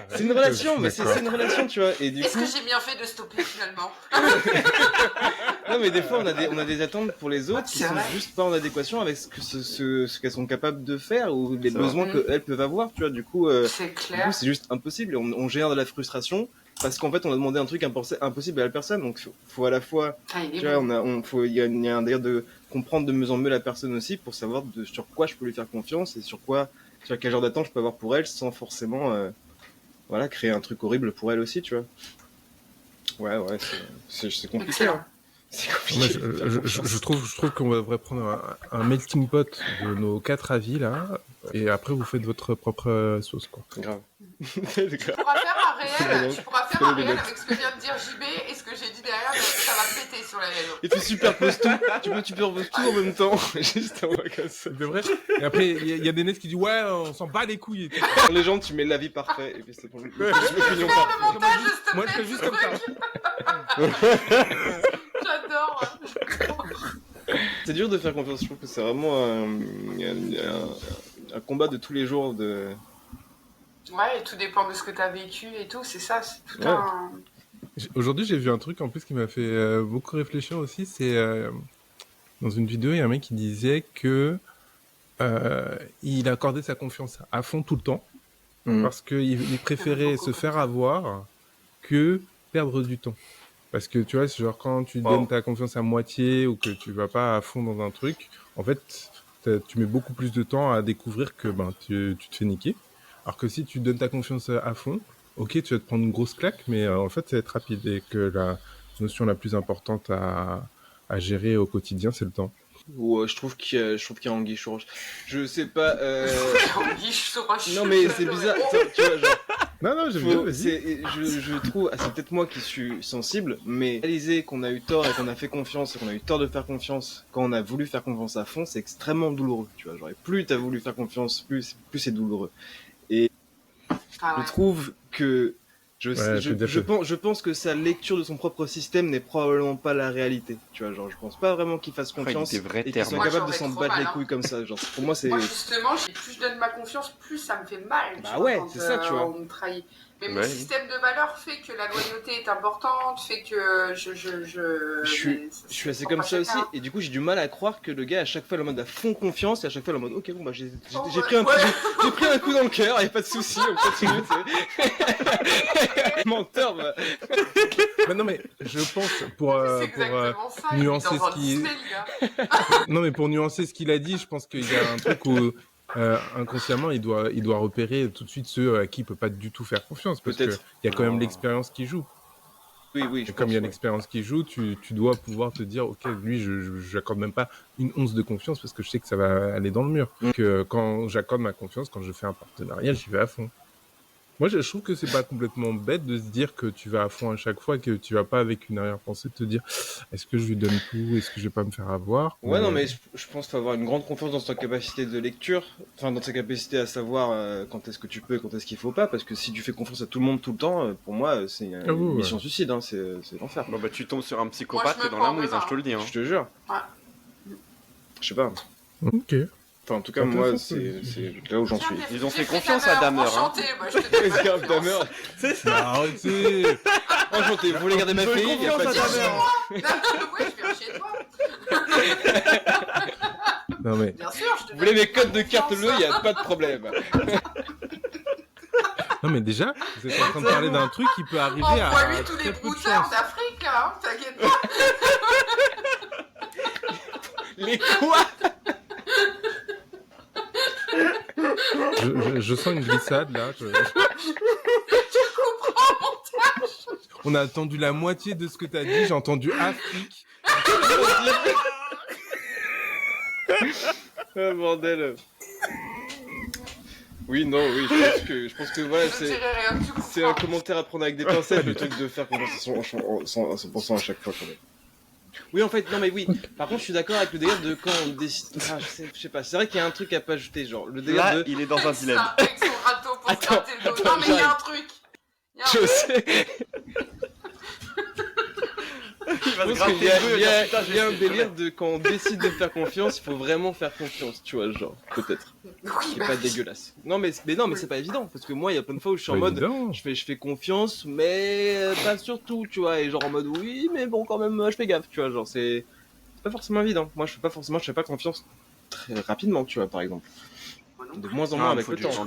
c'est une relation, mais c'est une relation, tu vois. Est-ce que j'ai bien fait de stopper finalement? Non, mais des fois, on a des attentes pour les autres qui sont juste pas en adéquation avec ce qu'elles sont capables de faire ou les besoins qu'elles peuvent avoir, tu vois. Du coup, c'est juste impossible et on gère de la frustration parce qu'en fait, on a demandé un truc impossible à la personne. Donc, faut à la fois, tu vois, il y a un délire de comprendre de mieux en mieux la personne aussi pour savoir sur quoi je peux lui faire confiance et sur quel genre d'attente je peux avoir pour elle sans forcément, créer un truc horrible pour elle aussi, tu vois. Ouais, c'est compliqué, hein. Moi, je trouve qu'on devrait prendre un melting pot de nos 4 avis là, et après vous faites votre propre sauce, quoi. Grave. Tu pourras faire un réel avec ce que vient de dire JB et ce que j'ai dit derrière, ça va péter sur les réseaux. Et tu superposes tout, tu superposes tout en même temps, juste en comme ça. C'est vrai. Et après, il y a des nets qui disent ouais, on s'en bat les couilles. En légende, tu mets l'avis parfait, et puis c'est pour le opinion parfaite. Moi, je fais juste comme ça. J'adore. C'est dur de faire confiance, je trouve que c'est vraiment un combat de tous les jours de... Ouais, et tout dépend de ce que t'as vécu et tout, c'est ça, c'est tout un... Aujourd'hui, j'ai vu un truc en plus qui m'a fait beaucoup réfléchir aussi, c'est dans une vidéo, il y a un mec qui disait que il accordait sa confiance à fond tout le temps, parce qu'il préférait se faire avoir que perdre du temps. Parce que tu vois, c'est genre quand tu donnes ta confiance à moitié ou que tu vas pas à fond dans un truc, en fait, tu mets beaucoup plus de temps à découvrir que tu te fais niquer. Alors que si tu donnes ta confiance à fond, ok, tu vas te prendre une grosse claque, mais en fait, ça va être rapide. Et que la notion la plus importante à gérer au quotidien, c'est le temps. Je trouve qu'il y a anguille sous roche. Je sais pas. Anguille sous roche. Non, mais c'est bizarre. Tu vois, genre, Non, j'aime bien, vas-y. Je trouve, c'est peut-être moi qui suis sensible, mais réaliser qu'on a eu tort et qu'on a fait confiance et qu'on a eu tort de faire confiance quand on a voulu faire confiance à fond, c'est extrêmement douloureux, tu vois. Genre, et plus t'as voulu faire confiance, plus c'est douloureux. Et je trouve que je pense que sa lecture de son propre système n'est probablement pas la réalité, tu vois. Genre, je pense pas vraiment qu'il fasse confiance et qu'il soit capable de s'en battre les couilles comme ça. Genre, pour moi, c'est. Moi, justement, plus je donne ma confiance, plus ça me fait mal. Bah ouais, c'est ça, tu vois. On me trahit. Mais mon système de valeurs fait que la loyauté est importante, fait que je suis assez comme ça aussi, et du coup j'ai du mal à croire que le gars à chaque fois le mode à fond confiance et à chaque fois le mode ok bon bah j'ai pris un coup dans le cœur, y a pas de souci, on continue. Menteur. Bah. Non mais je pense pour nuancer ce qu'il non mais pour nuancer ce qu'il a dit, je pense qu'il y a un truc où inconsciemment, il doit repérer tout de suite ceux à qui il peut pas du tout faire confiance, parce que il y a quand même l'expérience qui joue. Oui. Et comme il y a l'expérience qui joue, tu dois pouvoir te dire, ok, lui, je n'accorde même pas une once de confiance parce que je sais que ça va aller dans le mur. Que quand j'accorde ma confiance, quand je fais un partenariat, j'y vais à fond. Moi, je trouve que c'est pas complètement bête de se dire que tu vas à fond à chaque fois, que tu vas pas avec une arrière-pensée de te dire est-ce que je lui donne tout, est-ce que je vais pas me faire avoir. Ouais, non, mais je pense qu'il faut avoir une grande confiance dans ta capacité de lecture, enfin dans ta capacité à savoir quand est-ce que tu peux et quand est-ce qu'il faut pas, parce que si tu fais confiance à tout le monde tout le temps, pour moi, c'est une mission suicide, hein, c'est l'enfer. Bon, bah, tu tombes sur un psychopathe, t'es dans la mouise, hein, je te le dis. Hein. Je te jure. Ouais. Je sais pas. Ok. Enfin, en tout cas, moi, c'est là où j'en suis. Ils ont fait confiance à Damer. Enchanté, moi, je te dis. Grave, Damer. C'est ça. Arrêtez. Enchanté, vous voulez garder ma fille? Confiance à Damer. Ouais, je viens chez toi. Non mais. Bien sûr, je te Vous voulez mes codes de carte bleue? Y a pas de problème. Non mais déjà, vous êtes en train de parler d'un truc qui peut arriver à envoie-lui tous les très peu de broutards chance. d'Afrique, là, hein, t'inquiète pas. Les quoi? Je sens une glissade là. Tu comprends mon tâche. On a attendu la moitié de ce que t'as dit. J'ai entendu Afrique. Ah, bordel. Oui, je pense que voilà, c'est un commentaire à prendre avec des pincettes, le truc de faire confiance à 100% à chaque fois quand même. Oui, en fait, non mais oui. Par contre, je suis d'accord avec le délire de quand on décide. Ah, je sais pas. C'est vrai qu'il y a un truc à pas ajouter, genre le délire Là, de. il est dans un dilemme. Avec son râteau pour se gratter le dos. Non, mais il y a un truc. Je sais. Il va se Parce gratter qu'il y a, le dos, il y a- putain, il y a un j'ai- délire de quand on décide de faire confiance, il faut vraiment faire confiance, tu vois, genre, peut-être. Oui, C'est bah pas oui. dégueulasse. Non, mais c'est pas évident, parce que moi, il y a plein de fois où je suis en mode, Évident. je fais confiance, mais pas surtout, tu vois, et genre en mode, oui, mais bon, quand même, je fais gaffe, tu vois, genre, c'est pas forcément évident. Moi, je fais pas confiance très rapidement, tu vois, par exemple. Moi non De plus. moins en Ah, moins il avec faut le du temps. temps.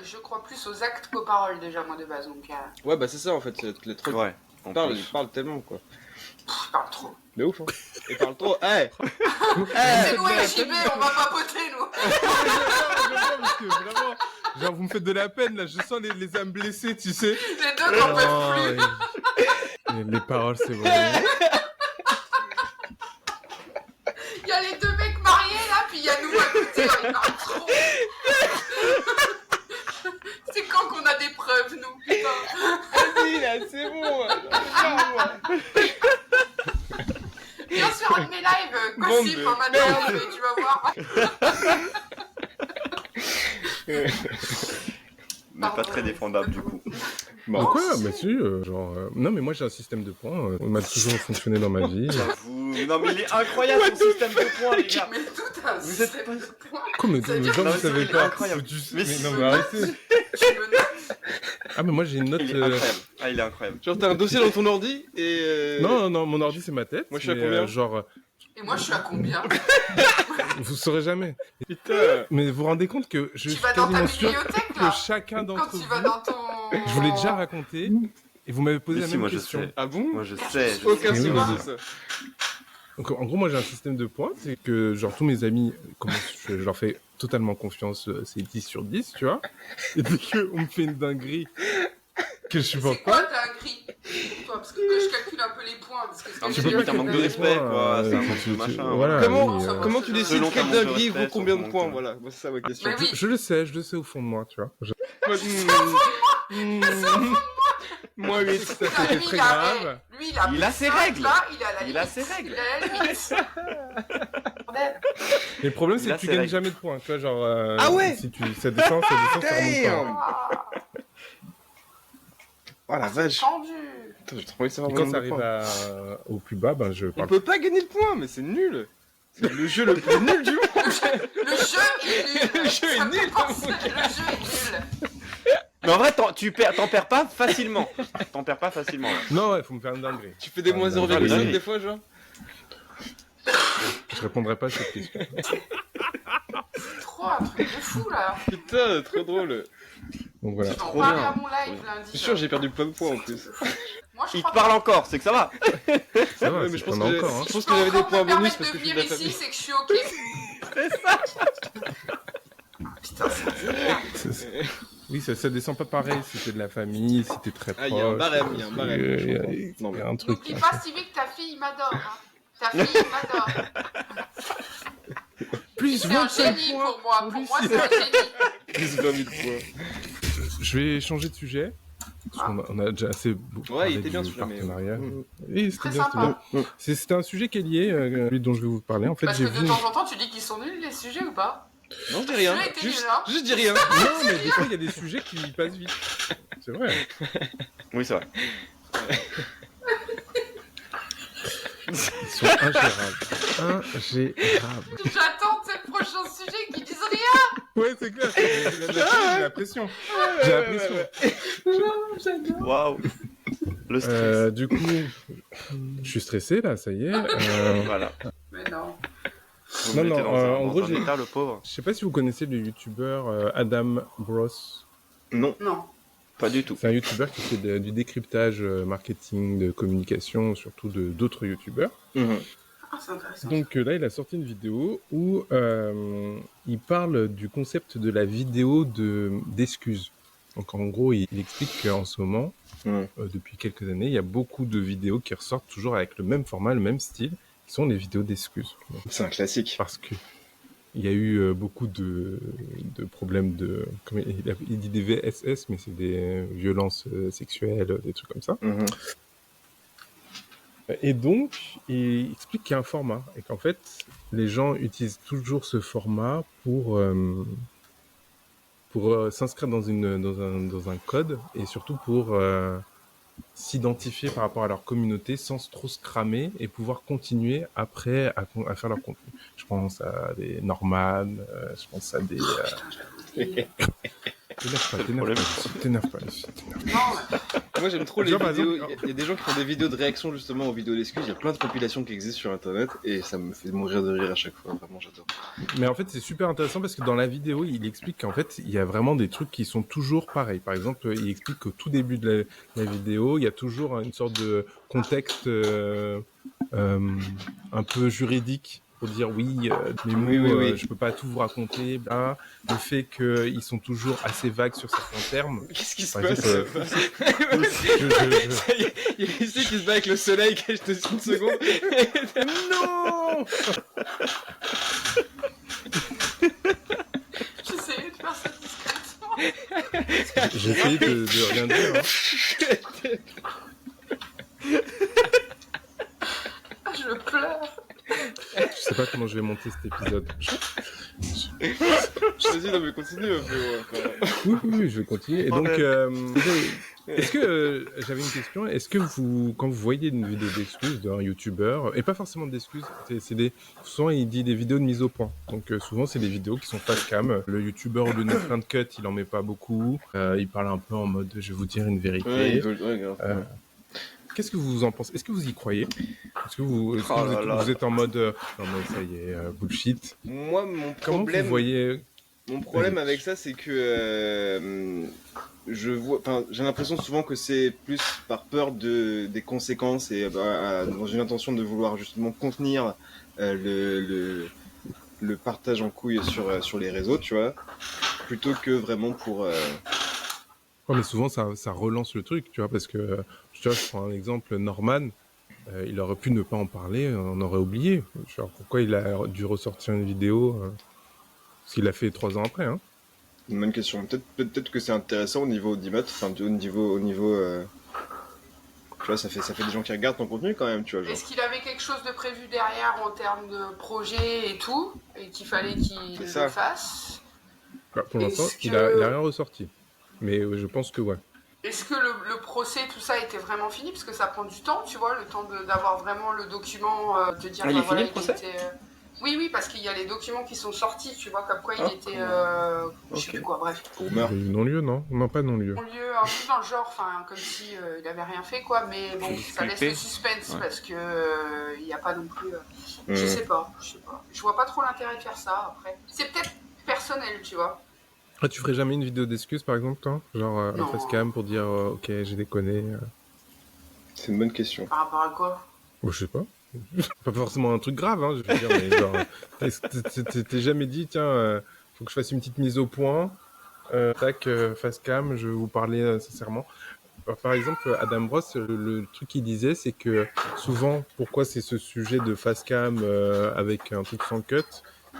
Je crois plus aux actes qu'aux paroles, déjà, moi, de base. Donc, Ouais, bah c'est ça, en fait, les trucs. Ouais. en Parle plus. tellement, quoi. je parle trop. Mais ouf, hein. Et parle trop. Hey! C'est nous et JB, on va papoter, nous. Parce que vraiment, genre vous me faites de la peine là. Je sens les âmes blessées, tu sais. Les deux n'en peuvent plus. Les paroles, c'est bon. Il y a les deux mecs mariés, là, puis il y a nous à côté, ils parlent trop. C'est quand qu'on a des preuves, nous, putain. Vas-y, là, c'est bon! Viens sur un de mes lives, Bande gossip, de maintenant, mais tu vas voir. Mais pas très défendable du coup. Bon. Quoi? Bah si, non mais moi j'ai un système de points. On m'a toujours fonctionné dans ma vie. J'avoue. Non mais il est incroyable son système de points les gars. Mais tout un Vous êtes système pas- de points. Comme Ça veut dire genre que vous savez c'est pas. incroyable. Mais Mais non mais arrêtez. Tu me notes. Ah mais moi j'ai une note. Il est incroyable. Ah il est incroyable. Genre, t'as un dossier dans ton ordi et. Non, mon ordi c'est ma tête. Moi, je suis à mais, combien genre, Et moi, je suis à combien? vous saurez jamais. Putain! Mais vous vous rendez compte que je Tu suis vas dans ta quasiment sûr bibliothèque, que là? chacun Quand d'entre tu vous, vas dans ton... je vous l'ai déjà raconté, et vous m'avez posé Mais la si, même moi, je question. sais. Ah bon? Moi je sais. Aucun Mais oui, souci, mais- ça. Donc, en gros, moi, j'ai un système de points, c'est que, genre, tous mes amis, je leur fais totalement confiance, c'est 10 sur 10, tu vois. Et dès qu'on me fait une dinguerie que je supporte C'est quoi, pas, t'as un gris pour toi? Parce que je calcule un peu les points. Parce que Un ce petit que peu j'ai plus, dit, un manque de c'est- respect, quoi. C'est un manque de machin. Voilà, Comment, oui, comment tu décides Selon ta quelle manque de dinguerie respect, vaut combien de selon points? ton- Voilà, moi, c'est ça ma question. Mais oui. je le sais au fond de moi, tu vois. Hmm. Moins 8. C'était très grave. Lui, Il a ses règles. Là, il a la Il a ses règles. Il a la limite. Bordel. Mais le problème, Il c'est a que tu ses gagnes règles. jamais de points. Tu vois, genre. Ah ouais. Si ça descend, ça remonte pas. Ah, Oh la vache. tendu. Attends, j'ai trop envie de savoir Et quand mon ça nombre de arrive points. au plus bas, ben je On parle. peut pas gagner le point, mais c'est nul. C'est le jeu le plus nul du monde. Le jeu est nul. Le jeu est Ça nul. fait penser- Le jeu est nul. Mais en vrai, t'en perds pas facilement. T'en perds pas facilement. Ouais. Non, ouais, faut me faire une dinguerie. Tu fais des moins non, 0,5 non. des fois, genre. Je répondrai pas à cette question. Trop un truc de fou là. Putain, trop drôle. Donc voilà. J'en Trop parlais bien. à mon live lundi. C'est sûr, j'ai perdu plein de points en plus. Moi, je Il te crois parle encore, c'est que ça va. Ça va, Ouais, c'est mais je pense qu'on a que, encore. Hein. je pense que que j'avais des encore points me bonus permettre parce que de je suis de venir la ici, famille. c'est que je suis ok. Putain, c'est Oui, ça descend pas pareil si t'es de la famille, si t'es très proche. Ah, il y a un barème, il y a un barème. je Il y a- comprends. il Non, y mais a un truc. N'oublie pas, Stevie, que ta fille m'adore. Hein. Ta fille m'adore. Plus C'est un 25 génie points. pour moi. Pour moi, c'est un génie. Plus 20 000 points. Je vais changer de sujet. Parce qu'on on a déjà assez Ouais, il parlé était bien du celui-là, mais- partenariat. Mm. Oui, c'était Très bien, c'était sympa. bien. C'était un sujet qui est lié, celui dont je vais vous parler. En fait, Parce j'ai que vu. de temps en temps, tu dis qu'ils sont nuls, les sujets, ou pas? Non, je dis rien. Celui-là était Juste, nul, hein. juste dis rien. Non, mais des fois, il y a des sujets qui passent vite. C'est vrai. Oui, c'est vrai. Ils sont ingérables. Ingérables. J'attends ces prochains sujets qui disent rien. Ouais, c'est clair. J'ai la pression. J'ai la pression. Waouh. Le stress. Du coup, je suis stressé là, ça y est. Voilà. Mais non. Vous Non, le mettez non, dans un, en dans gros, un j'ai- état, le pauvre. Je sais pas si vous connaissez le youtubeur Adam Bros. Non. Non. Pas du tout. C'est un youtubeur qui fait du décryptage marketing, de communication, surtout de d'autres youtubeurs. Mhm. Ah, c'est intéressant. Donc là, il a sorti une vidéo où il parle du concept de la vidéo d'excuses. Donc en gros, il explique qu'en ce moment, Mhm. depuis quelques années, il y a beaucoup de vidéos qui ressortent toujours avec le même format, le même style, qui sont les vidéos d'excuses. Donc, C'est un classique. parce que il y a eu beaucoup de problèmes comment il dit des VSS, mais c'est des violences sexuelles, des trucs comme ça. Mhm. Et donc, il explique qu'il y a un format et qu'en fait, les gens utilisent toujours ce format pour s'inscrire dans un code et surtout pour s'identifier par rapport à leur communauté sans trop se cramer et pouvoir continuer après à faire leur contenu. Je pense à des Norman, je pense à des... T'énerve pas. Non, Moi j'aime trop les Genre, par vidéos. exemple- Il y a des gens qui font des vidéos de réaction justement aux vidéos d'excuses. Il y a plein de compilations qui existent sur internet et ça me fait mourir de rire à chaque fois. Vraiment, j'adore. Mais en fait, c'est super intéressant parce que dans la vidéo, il explique qu'en fait, il y a vraiment des trucs qui sont toujours pareils. Par exemple, il explique qu'au tout début de la vidéo, il y a toujours une sorte de contexte un peu juridique pour dire oui, les mots, Oui. je peux pas tout vous raconter. Bla. Le fait qu'ils sont toujours assez vagues sur certains termes. Qu'est-ce qui se Par passe exemple, je- Ça y est, il y a ici qui se bat avec le soleil, cache de une seconde. Non. j'essayais de faire ça discrètement. J'ai essayé de rien dire. Hein. Ah, je pleure. Je sais pas comment je vais monter cet épisode. Je te dis, non mais continue un peu. Oui, je vais continuer. Et donc, est-ce que j'avais une question. Est-ce que vous, quand vous voyez une vidéo d'excuses d'un youtubeur, et pas forcément d'excuses, souvent il dit des vidéos de mise au point. Donc souvent c'est des vidéos qui sont face cam. Le youtubeur au lieu de mettre un cut, il en met pas beaucoup. Il parle un peu en mode, je vais vous dire une vérité. Ouais, grave. Qu'est-ce que vous en pensez? Est-ce que vous y croyez? Est-ce que vous là. êtes en mode, non mais ça y est, bullshit. Moi, mon Comment problème. vous voyez? Mon problème avec ça, c'est que j'ai l'impression souvent que c'est plus par peur des conséquences et dans une intention de vouloir justement contenir le partage en couille sur les réseaux, tu vois, plutôt que vraiment pour. Ouais, mais souvent ça relance le truc, tu vois, parce que je prends un exemple, Norman, il aurait pu ne pas en parler, on aurait oublié. Genre, pourquoi il a dû ressortir une vidéo parce qu'il l'a fait 3 ans après, hein. Une bonne question. Peut-être que c'est intéressant au niveau d'IMAT, enfin au niveau tu vois, ça fait des gens qui regardent ton contenu quand même, tu vois. Genre. Est-ce qu'il avait quelque chose de prévu derrière en termes de projet et tout, et qu'il fallait qu'il le fasse? Bah, pour l'instant, il a rien ressorti. Mais je pense que ouais. Est-ce que le procès, tout ça, était vraiment fini? Parce que ça prend du temps, tu vois, le temps d'avoir vraiment le document, de dire... il est fini le procès? Oui, parce qu'il y a les documents qui sont sortis, tu vois, comme quoi il était... Je sais plus quoi, bref. Pour meurtre. Non-lieu, non? Non, pas non-lieu. Non-lieu, un peu dans le genre, enfin, comme si il avait rien fait, quoi, mais bon, ça laisse le suspense, parce que il n'y a pas non plus... Je sais pas. Je vois pas trop l'intérêt de faire ça, après. C'est peut-être personnel, tu vois. Ah, tu ferais jamais une vidéo d'excuses, par exemple, toi? Genre, facecam pour dire, ok, j'ai déconné. C'est une bonne question. Par rapport à quoi? Je sais pas. Pas forcément un truc grave, hein, je veux dire, mais genre, t'es jamais dit, tiens, faut que je fasse une petite mise au point, facecam, je vais vous parler sincèrement. Alors, par exemple, Adam Ross, le truc qu'il disait, c'est que souvent, pourquoi c'est ce sujet de facecam avec un truc sans cut,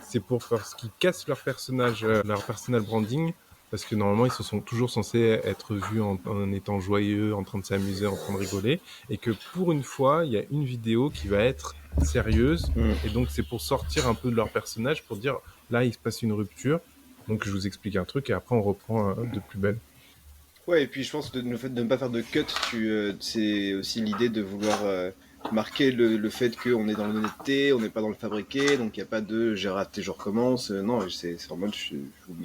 c'est parce qu'ils cassent leur personnage, leur personal branding, parce que normalement ils se sont toujours censés être vus en étant joyeux, en train de s'amuser, en train de rigoler, et que pour une fois il y a une vidéo qui va être sérieuse, et donc c'est pour sortir un peu de leur personnage, pour dire là il se passe une rupture, donc je vous explique un truc et après on reprend de plus belle. Ouais, et puis je pense que le fait de ne pas faire de cut, c'est aussi l'idée de vouloir marquer le fait qu'on est dans l'honnêteté, on n'est pas dans le fabriqué, donc il n'y a pas de j'ai raté, je recommence. Non, c'est en mode je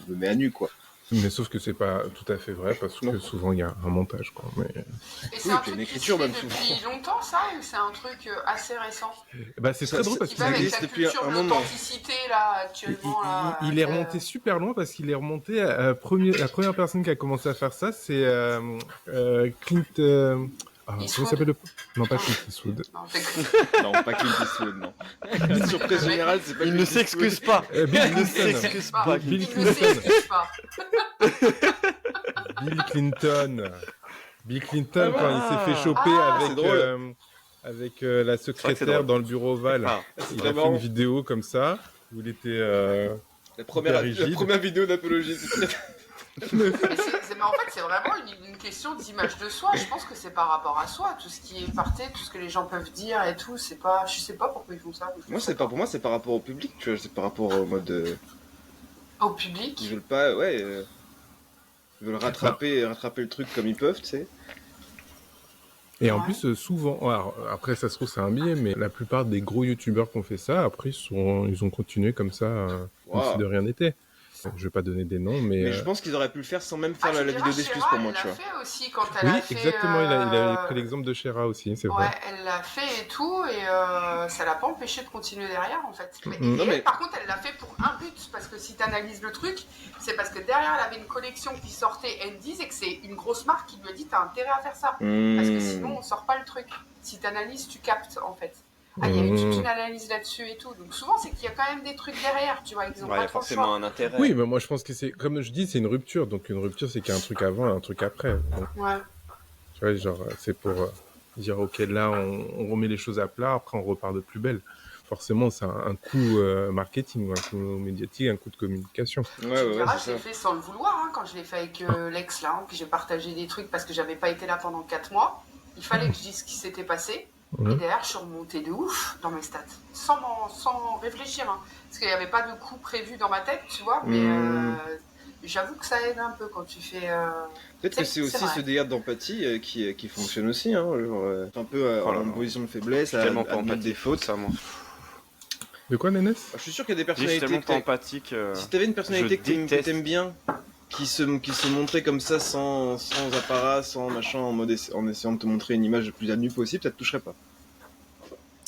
me mets à nu, quoi. Mais sauf que c'est pas tout à fait vrai, parce que souvent il y a un montage, quoi. Mais... Et c'est un truc qui se fait depuis longtemps, ça, ou c'est un truc assez récent? Bah, c'est très drôle parce que ça existe depuis un moment. L'authenticité, là, actuellement, il est remonté super loin parce qu'il est remonté à la première personne qui a commencé à faire ça, c'est Clint... comment s'appelle le... Non, pas Clint Eastwood. Non, pas Clint Eastwood, non. Surprise générale, c'est pas Il ne s'excuse pas. Bill Clinton. Bill Clinton. Bill Clinton, quand il s'est fait choper avec la secrétaire dans le bureau ovale. Il a fait une vidéo comme ça, où il était la première vidéo d'apologie. Mais en fait, c'est vraiment une question d'image de soi. Je pense que c'est par rapport à soi. Tout ce qui est parté, tout ce que les gens peuvent dire et tout, c'est pas... Je sais pas pourquoi ils font ça. Pour moi, c'est par rapport au public, tu vois. C'est par rapport au mode... Au public? Ils veulent pas... ils veulent rattraper le truc comme ils peuvent, tu sais. Et en plus, souvent... Alors, après, ça se trouve, c'est un biais, mais la plupart des gros youtubeurs qui ont fait ça, après, ils ont continué comme ça, comme si de rien n'était. Je vais pas donner des noms, mais je pense qu'ils auraient pu le faire sans même faire la vidéo d'excuses pour moi, tu vois. Elle l'a fait aussi quand elle a fait... Oui, exactement, il avait pris l'exemple de Shera aussi, c'est vrai. Ouais, elle l'a fait et tout, et ça l'a pas empêché de continuer derrière, en fait. Par contre, elle l'a fait pour un but, parce que si t'analyses le truc, c'est parce que derrière, elle avait une collection qui sortait Endies, et que c'est une grosse marque qui lui a dit, t'as intérêt à faire ça. Parce que sinon, on sort pas le truc. Si t'analyses, tu captes, en fait. Il y a eu toute une analyse là-dessus et tout. Donc souvent, c'est qu'il y a quand même des trucs derrière, tu vois. Ils ont pas y a forcément un intérêt. Oui, mais moi, je pense que c'est, comme je dis, c'est une rupture. Donc une rupture, c'est qu'il y a un truc avant et un truc après. Donc, ouais. Tu vois, genre, c'est pour dire, ok, là, on remet les choses à plat, après on repart de plus belle. Forcément, c'est un coup marketing, un coup médiatique, un coup de communication. J'ai fait sans le vouloir, hein, quand je l'ai fait avec Lex, là. Puis j'ai partagé des trucs parce que j'avais pas été là pendant 4 mois. Il fallait que je dise ce qui s'était passé. Et derrière, je suis remontée de ouf dans mes stats, sans réfléchir, hein, parce qu'il n'y avait pas de coup prévu dans ma tête, tu vois, mais j'avoue que ça aide un peu quand tu fais... Peut-être que c'est aussi ce délire d'empathie qui fonctionne aussi, hein, genre, un peu en position de faiblesse, à mettre des fautes. Ça, moi. De quoi, Nénès? Je suis sûr qu'il y a des personnalités... Je suis tellement pas empathique. Si t'avais une personnalité que t'aimes bien, qui se montrait comme ça sans apparat, sans machin, en essayant de te montrer une image le plus à nu possible, ça te toucherait pas.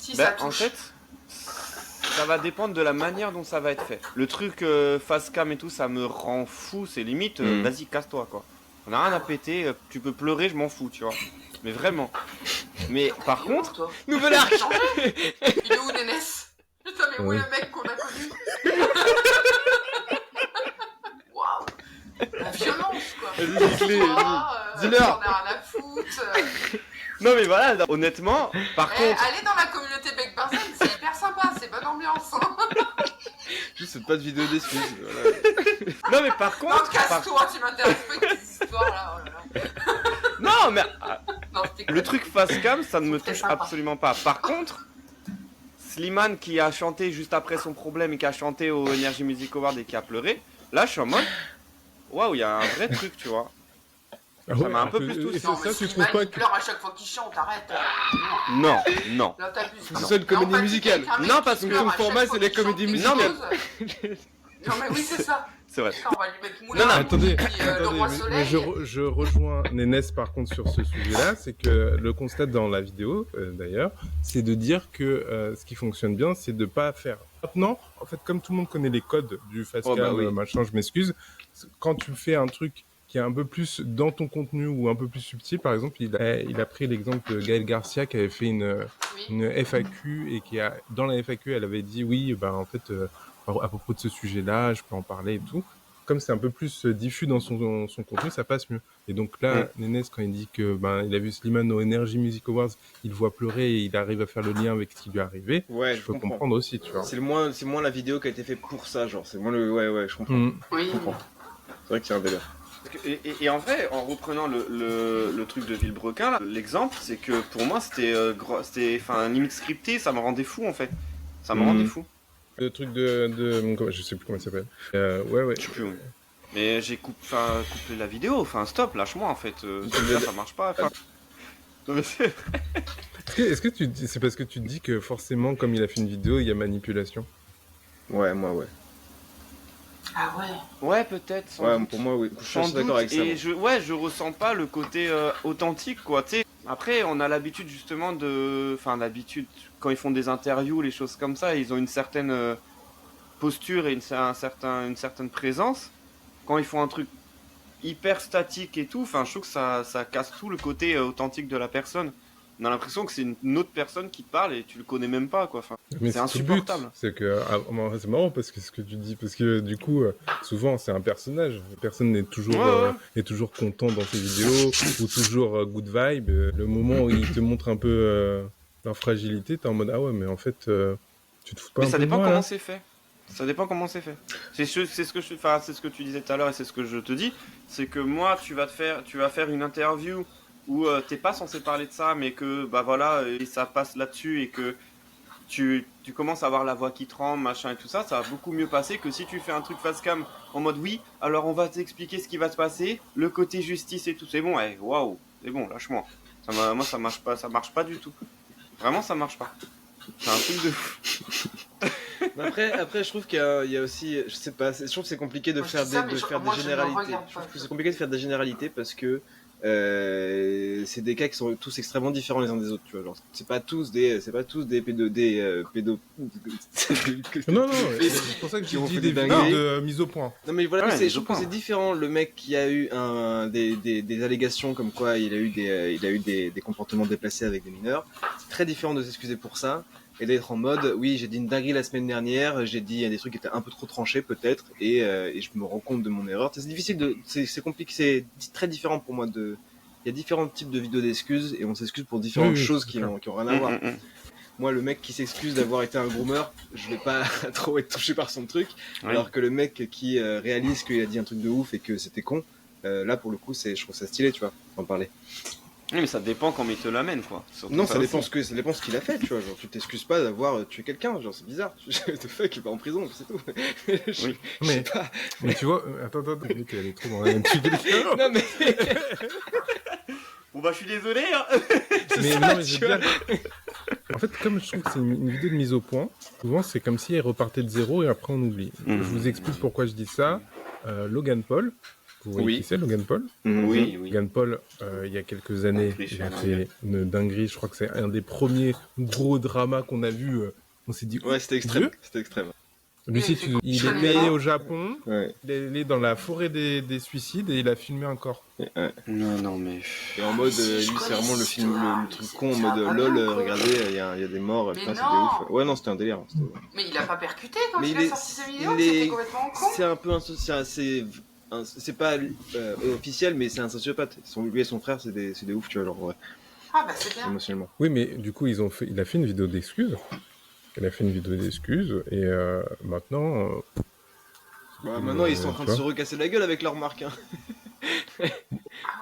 Si ça touche. En fait, ça va dépendre de la manière dont ça va être fait. Le truc face cam et tout, ça me rend fou, c'est limite, vas-y, casse-toi, quoi. On a rien à péter, tu peux pleurer, je m'en fous, tu vois. Mais vraiment. Mais par contre, nouvelle arc. Il est où, Nénès? Putain, mais où est le mec qu'on a connu? Waouh! La violence, quoi. Dis-leur. On a rien à foutre. Non mais voilà, honnêtement, par contre... Allez dans la communauté Bec Barzen, c'est hyper sympa, c'est bonne ambiance. Juste pas de vidéo d'excuses. Voilà. Non, mais par Non, contre. casse-toi, tu m'intéresses pas avec tes histoires là. Oh là là. Non, mais Non, c'était le truc face cam, ça ne me Très touche sympa. absolument pas. Par contre, Slimane qui a chanté juste après son problème et qui a chanté au Energy Music Award et qui a pleuré, là je suis en mode waouh, il y a un vrai truc, tu vois. Ah Ça m'a un alors peu que- plus et touché. c'est Non, ça, mais tu trouves Slimane, pas il que... pleure à chaque fois qu'il chante, arrête. Non, non. Là, t'abuses. Que ce soit une comédie Non, pas musicale. quelqu'un, mais Non, qui parce que pleure son à chaque format, fois c'est la qu'il chante comédie quelque musicale. chose. Non, mais oui, c'est ça. C'est vrai. Putain, on va lui mettre Moulin Non, non, Rouge Attendez, et puis, le attendez, Roi mais Soleil. je rejoins Nénès par contre sur ce sujet-là, c'est que le constat dans la vidéo, d'ailleurs, c'est de dire que ce qui fonctionne bien, c'est de pas faire. Maintenant, en fait, comme tout le monde connaît les codes du fast Oh, bah cam, oui. machin, je m'excuse, quand tu fais un truc qui est un peu plus dans ton contenu ou un peu plus subtil, par exemple, il a pris l'exemple de Gaël Garcia qui avait fait Oui. une FAQ et qui a, dans la FAQ, elle avait dit oui, ben en fait, à propos de ce sujet-là, je peux en parler et tout. Comme c'est un peu plus diffus dans son contenu, ça passe mieux. Et donc là, Nénès, quand il dit que ben il a vu Slimane au Energy Music Awards, il le voit pleurer et il arrive à faire le lien avec ce qui lui est arrivé, Ouais, je je peux comprends. comprendre aussi, tu vois. C'est moins la vidéo qui a été faite pour ça, genre. C'est moins le. Ouais, je comprends. Mm. Oui. Je comprends. C'est vrai qu'il y a un délire. Et en vrai, en reprenant le truc de Villebrequin, là, l'exemple, c'est que pour moi c'était limite scripté, ça me rendait fou en fait. Ça me rendait fou. Le truc de je sais plus comment il s'appelle. Ouais. Je sais plus. Oui. Mais j'ai coupé la vidéo, enfin stop, lâche-moi en fait. Ça marche pas. Enfin. Non, mais Est-ce que c'est parce que tu te dis que forcément, comme il a fait une vidéo, il y a manipulation? Ouais, moi, ouais. Ah ouais. ouais, peut-être. sans Ouais, doute. pour moi, oui. Je suis Sans assez d'accord doute, avec ça. et je ressens pas le côté authentique, quoi. Tu sais, après, on a l'habitude justement quand ils font des interviews, les choses comme ça, ils ont une certaine posture et une certaine présence. Quand ils font un truc hyper statique et tout, enfin, je trouve que ça casse tout le côté authentique de la personne. On a l'impression que c'est une autre personne qui te parle et tu le connais même pas, quoi. Enfin, Mais c'est tout le but. insupportable. C'est que c'est marrant parce que ce que tu dis, parce que du coup, souvent c'est un personnage. La personne n'est toujours est toujours content dans ses vidéos ou toujours good vibe. Le moment où il te montre un peu leur fragilité, t'es en mode ah ouais, mais en fait, tu te fous pas Mais un ça peu de dépend moi, comment là. c'est fait. Ça dépend comment c'est fait. C'est ce que tu disais tout à l'heure et c'est ce que je te dis, c'est que moi tu vas faire une interview où t'es pas censé parler de ça, mais que bah voilà et ça passe là-dessus et que tu commences à avoir la voix qui tremble, machin et tout ça, ça va beaucoup mieux passer que si tu fais un truc face cam en mode oui, alors on va t'expliquer ce qui va se passer, le côté justice et tout, c'est bon, waouh, c'est bon, lâche-moi. Moi ça marche pas du tout. Vraiment ça marche pas. C'est un truc de fou. Après, je trouve qu'il y a aussi, je sais pas, je trouve que c'est compliqué de Moi, je faire dis ça, des mais généralités. moi, je ne le regarde Je pas. trouve que c'est compliqué de faire des généralités parce que c'est des cas qui sont tous extrêmement différents les uns des autres, tu vois. Genre, c'est pas tous des pédo. Non, c'est pour ça que Qui j'ai ont dit fait des des vidéos dingueries. de mise au point. Non mais voilà, Ouais, mais mais je trouve je que pense. c'est différent. Le mec qui a eu des allégations comme quoi il a eu des comportements déplacés avec des mineurs, c'est très différent de s'excuser pour ça et d'être en mode oui j'ai dit une dinguerie la semaine dernière, j'ai dit des trucs qui étaient un peu trop tranchés peut-être et je me rends compte de mon erreur. C'est difficile c'est compliqué, c'est très différent pour moi de. Il y a différents types de vidéos d'excuses et on s'excuse pour différentes Oui, choses c'est qui clair. ont rien à voir. Moi, le mec qui s'excuse d'avoir été un groomer, je vais pas trop être touché par son truc. Ouais. Alors que le mec qui réalise qu'il a dit un truc de ouf et que c'était con, là pour le coup, je trouve ça stylé, tu vois, d'en parler. Oui, mais ça dépend comment il te l'amène, quoi. Surtout Non, ça dépend aussi. ça dépend ce qu'il a fait, tu vois. Genre, tu t'excuses pas d'avoir tué quelqu'un, genre c'est bizarre. The fuck, il va en prison, c'est tout. Je Oui. sais Mais, pas. mais tu vois, attends, le mec, elle est trop dans la même quelqu'un. Non mais Bon bah je suis désolé, hein. Mais ça, non, mais tu j'ai vois. bien. En fait, comme je trouve que c'est une vidéo de mise au point, souvent c'est comme si elle repartait de zéro et après on oublie. Mhm. Je vous explique pourquoi je dis ça. Logan Paul, vous voyez Oui. qui c'est Logan Paul? Oui. Logan Paul, il y a quelques années, il a fait une dinguerie. Je crois que c'est un des premiers gros dramas qu'on a vu. On s'est dit, Ouais, c'était extrême. Dieu. C'était extrême. Lucie, il est allé au Japon, Ouais. il est allé dans la forêt des suicides et il a filmé un corps. Non, mais. Et en mode, Si, je lui, c'est connais vraiment le cette film, histoire, le mais truc c'est- con en ça mode va pas lol, bien, quoi. regardez, il y a des morts, Mais putain, c'était non. ouf. Ouais, non, c'était un délire. Mais il a pas percuté quand Mais il a sorti sa vidéo, il est- c'était complètement con. C'est un peu un c'est pas officiel, mais c'est un sociopathe. Lui et son frère, c'est des ouf, tu vois, genre, ouais, Ah bah c'est bien. émotionnellement. Oui, mais du coup, il a fait une vidéo d'excuses. Il a fait une vidéo d'excuses et maintenant, Bah, maintenant, ils sont en train de se recasser la gueule avec leur marque. Hein.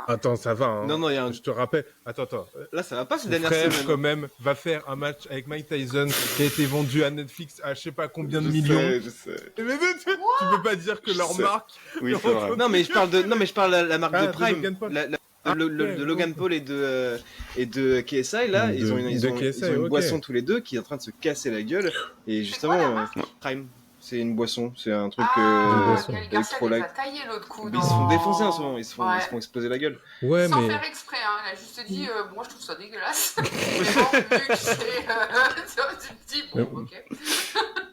Attends, ça va. Hein. Non, il y a un... Je te rappelle. Attends. Là, ça va pas ces Son dernières frère, semaines. quand même, va faire un match avec Mike Tyson qui a été vendu à Netflix à je sais pas combien de millions. Je sais. Mais tu peux pas dire que leur marque. Oui, c'est vrai. Non, mais je parle de la marque de de Prime. Logan Paul. De Logan Paul et de KSI, là, ils ont une boisson tous les deux qui est en train de se casser la gueule. Et justement, Prime, c'est une boisson, c'est un truc Gaël Garcia les a taillés l'autre coup. Ils se font défoncer en ce moment, ils se font exploser la gueule. Ouais, sans mais... faire exprès, hein. Il a juste dit, moi je trouve ça dégueulasse. Mais bon, vu que c'est... tu te dis, bon, ok.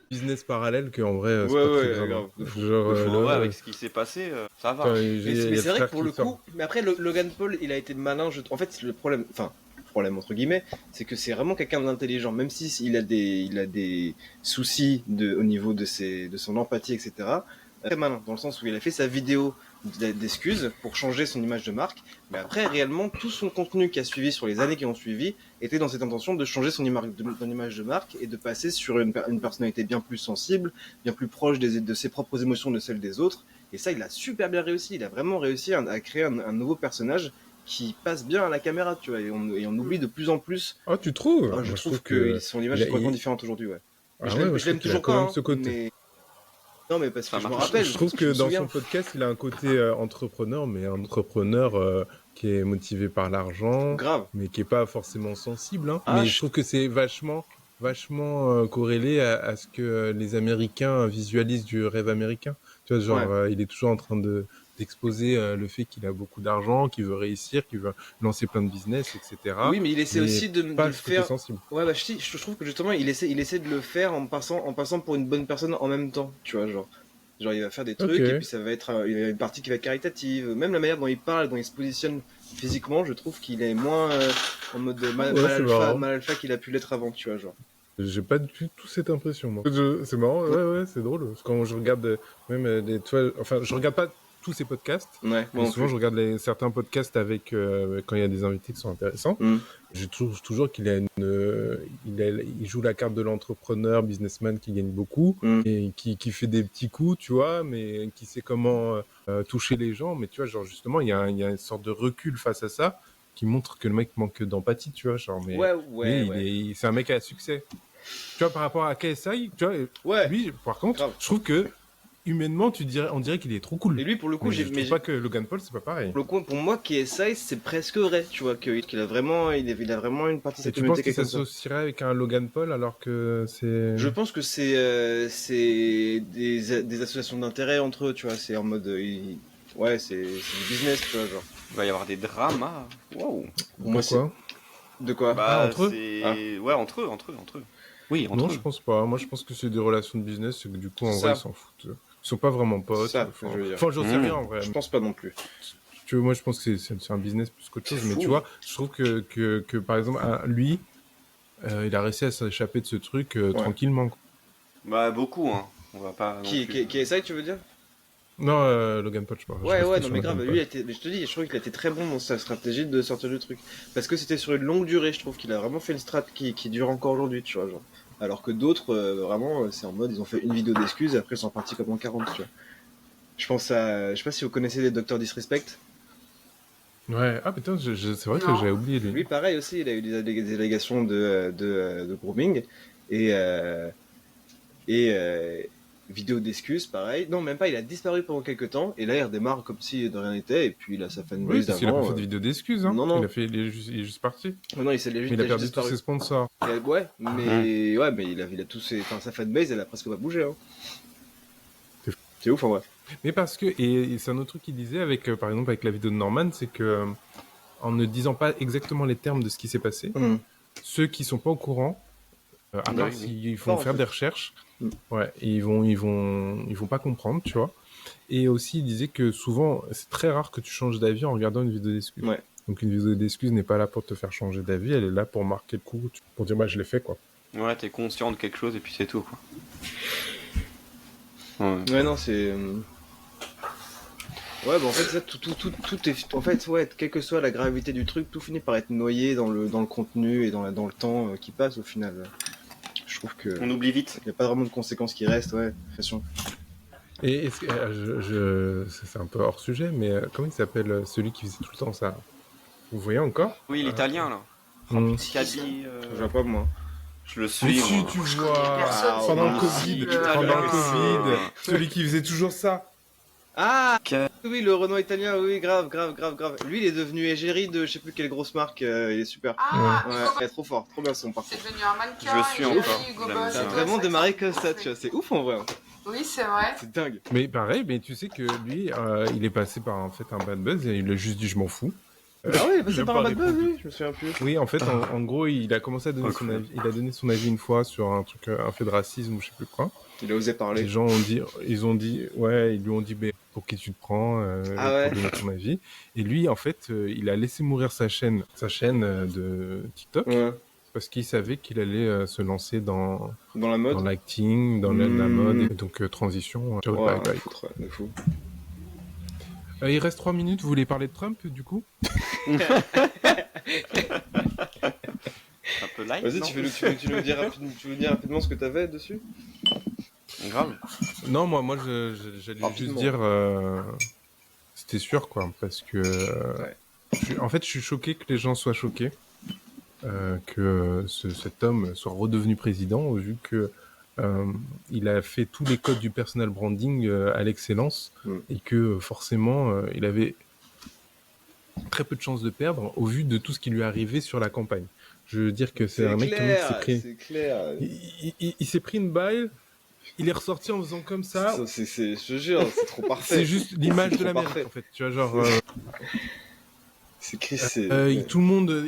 Business parallèle qu'en vrai, c'est ouais, pas très grave. Genre, avec ce qui s'est passé, ça va. Mais c'est vrai que pour le coup, mais après Logan Paul, il a été malin. En fait, le problème entre guillemets, c'est que c'est vraiment quelqu'un d'intelligent, même si il a des soucis au niveau de son empathie, etc. Très malin dans le sens où il a fait sa vidéo d'excuses pour changer son image de marque, mais après réellement tout son contenu qui a suivi sur les années qui ont suivi était dans cette intention de changer son image de marque et de passer sur une personnalité bien plus sensible, bien plus proche de ses propres émotions de celles des autres. Et ça, il a super bien réussi. Il a vraiment réussi à créer un nouveau personnage qui passe bien à la caméra, tu vois, et on oublie de plus en plus. Oh, tu trouves? Je trouve que son image est complètement différente aujourd'hui, ouais. Je l'aime toujours pas, ce côté. mais... Non, mais parce que je me rappelle. Je trouve que dans son podcast, il a un côté entrepreneur, mais un entrepreneur qui est motivé par l'argent, mais qui est pas forcément sensible. Hein. Mais je trouve que c'est vachement corrélé à ce que les Américains visualisent du rêve américain. Tu vois, genre, il est toujours en train d'exposer le fait qu'il a beaucoup d'argent, qu'il veut réussir, qu'il veut lancer plein de business, etc. Oui, mais il essaie aussi de le faire. Sensible. Ouais, bah je trouve que justement, il essaie de le faire en passant pour une bonne personne en même temps, tu vois, genre il va faire des trucs et puis ça va être il y a une partie qui va être caritative. Même la manière dont il parle, dont il se positionne physiquement, je trouve qu'il est moins en mode mal alpha qu'il a pu l'être avant, tu vois, genre. J'ai pas du tout cette impression, moi. C'est marrant, ouais, c'est drôle. Quand je regarde même je regarde pas tous ces podcasts. Ouais, mais souvent, je regarde certains podcasts avec quand il y a des invités qui sont intéressants. Je trouve toujours qu'il a il joue la carte de l'entrepreneur, businessman qui gagne beaucoup et qui fait des petits coups, tu vois, mais qui sait comment toucher les gens. Mais tu vois, genre justement, il y a une sorte de recul face à ça qui montre que le mec manque d'empathie, tu vois, genre. Mais c'est un mec à succès. Tu vois, par rapport à KSI, tu vois, lui, par contre, je trouve que humainement, on dirait qu'il est trop cool. Et lui, pour le coup, je trouve pas que Logan Paul, c'est pas pareil. Pour moi, KSI, c'est presque vrai, tu vois, qu'il a vraiment, il a vraiment une partie de cette communauté. Tu penses qu'il s'associerait avec un Logan Paul alors que c'est... Je pense que c'est des associations d'intérêt entre eux, tu vois, c'est en mode, c'est du business, tu vois, genre. Il va y avoir des dramas. Waouh. Pour moi, quoi? De quoi? Entre eux? Ouais, entre eux. Oui, entre eux. Non, je pense pas. Moi, je pense que c'est des relations de business, c'est que du coup, en vrai, ils s'en foutent. Ils sont pas vraiment potes. Enfin, j'en sais rien, en vrai. Je pense pas non plus. Tu vois, moi, je pense que c'est un business plus qu'autre chose. Mais tu vois, je trouve que par exemple, lui, il a réussi à s'échapper de ce truc tranquillement. Bah, beaucoup, hein. On va pas... Qui essaye, tu veux dire? Non, Logan Paul, je parle. Ouais, non, mais grave, lui, je te dis, je trouve qu'il a été très bon dans sa stratégie de sortir du truc. Parce que c'était sur une longue durée, je trouve qu'il a vraiment fait une strat qui dure encore aujourd'hui, tu vois, genre. Alors que d'autres, vraiment, c'est en mode, ils ont fait une vidéo d'excuses et après ils sont partis comme en 40, tu vois. Je sais pas si vous connaissez les Dr Disrespect. Ouais, ah putain, c'est vrai que j'avais oublié lui. Lui, pareil aussi, il a eu des allégations de grooming et vidéo d'excuses, pareil. Non, même pas, il a disparu pendant quelques temps, et là il redémarre comme si de rien n'était, et puis il a sa fanbase d'avant. Oui, parce qu'il a pas fait de vidéo d'excuses, hein. Non. Il est juste parti. Non, il a perdu tous ses sponsors. Mais il a tous sa fanbase, elle a presque pas bougé, hein. C'est ouf, en vrai. Mais parce que, et c'est un autre truc qu'il disait avec, par exemple, avec la vidéo de Norman, c'est que, en ne disant pas exactement les termes de ce qui s'est passé, ceux qui sont pas au courant, à part s'ils vont faire des recherches, ils vont pas comprendre, tu vois. Et aussi, il disait que souvent, c'est très rare que tu changes d'avis en regardant une vidéo d'excuses. Ouais. Donc une vidéo d'excuses n'est pas là pour te faire changer d'avis, elle est là pour marquer le coup, pour dire, je l'ai fait, quoi. Ouais, t'es conscient de quelque chose et puis c'est tout, quoi. Ouais, non, c'est... Ouais, en fait, ça, tout est... En fait, quelle que soit la gravité du truc, tout finit par être noyé dans le contenu et dans le temps qui passe, au final. Je trouve que... On oublie vite. Il n'y a pas vraiment de conséquences qui restent, l'impression. Et est-ce que, c'est un peu hors sujet, mais comment il s'appelle celui qui faisait tout le temps ça? Vous voyez encore? Oui, l'italien, là. Hmm. Scabi, Je vois pas, moi. je le Mais suis, si, moi. tu vois, Personne, pendant le c'est Covid, possible. pendant le Ah. Covid, celui qui faisait toujours ça. Ah Ok. oui, le Renault italien, oui, grave. Lui, il est devenu égérie de je sais plus quelle grosse marque, il est super. Ah, Ouais, Hugo il est trop fort, trop bien son parcours. C'est devenu un mannequin. Je le suis égérie, encore, Hugo j'aime Boss bien. et Ça a tout, vraiment c'est démarré vrai comme que ça, tu vois, c'est ouf en vrai. Oui, c'est vrai. C'est dingue. Mais pareil, mais tu sais que lui, il est passé par en fait un bad buzz et il a juste dit je m'en fous. Ah ouais, il est passé il a par pas un bad buzz, répondu. oui, je me souviens plus. Oui, en fait, en gros, il a commencé à donner son Incroyable. avis. Il a donné son avis une fois sur un truc, un fait de racisme ou je sais plus quoi. Il a osé Les parler. gens ont dit, ouais, ils lui ont dit, mais pour qui tu te prends Ah ouais. pour donner ton avis. Et lui, en fait, il a laissé mourir sa chaîne de TikTok Ouais. parce qu'il savait qu'il allait se lancer dans Dans la mode. dans l'acting, dans la mode, Hmm. et donc transition. Ciao, Ouais, bye bye. foutre, ouais, de fou. Il reste 3 minutes. Vous voulez parler de Trump du coup? Un peu light, Vas-y, non tu veux nous dire rapidement ce que t'avais dessus? Grave. Non, moi, j'allais Rapidement. juste dire, c'était sûr, quoi, parce que, Ouais. en fait, je suis choqué que les gens soient choqués, que cet homme soit redevenu président, vu que il a fait tous les codes du personal branding à l'excellence, et que forcément, il avait très peu de chances de perdre au vu de tout ce qui lui est arrivé sur la campagne. Je veux dire que c'est un mec qui s'est pris, c'est clair. il s'est pris une balle. Il est ressorti en faisant comme ça. Je te jure, c'est trop parfait. C'est juste l'image C'est de trop l'Amérique, parfait. en fait. Tu vois, genre, C'est Chris, c'est. tout le monde,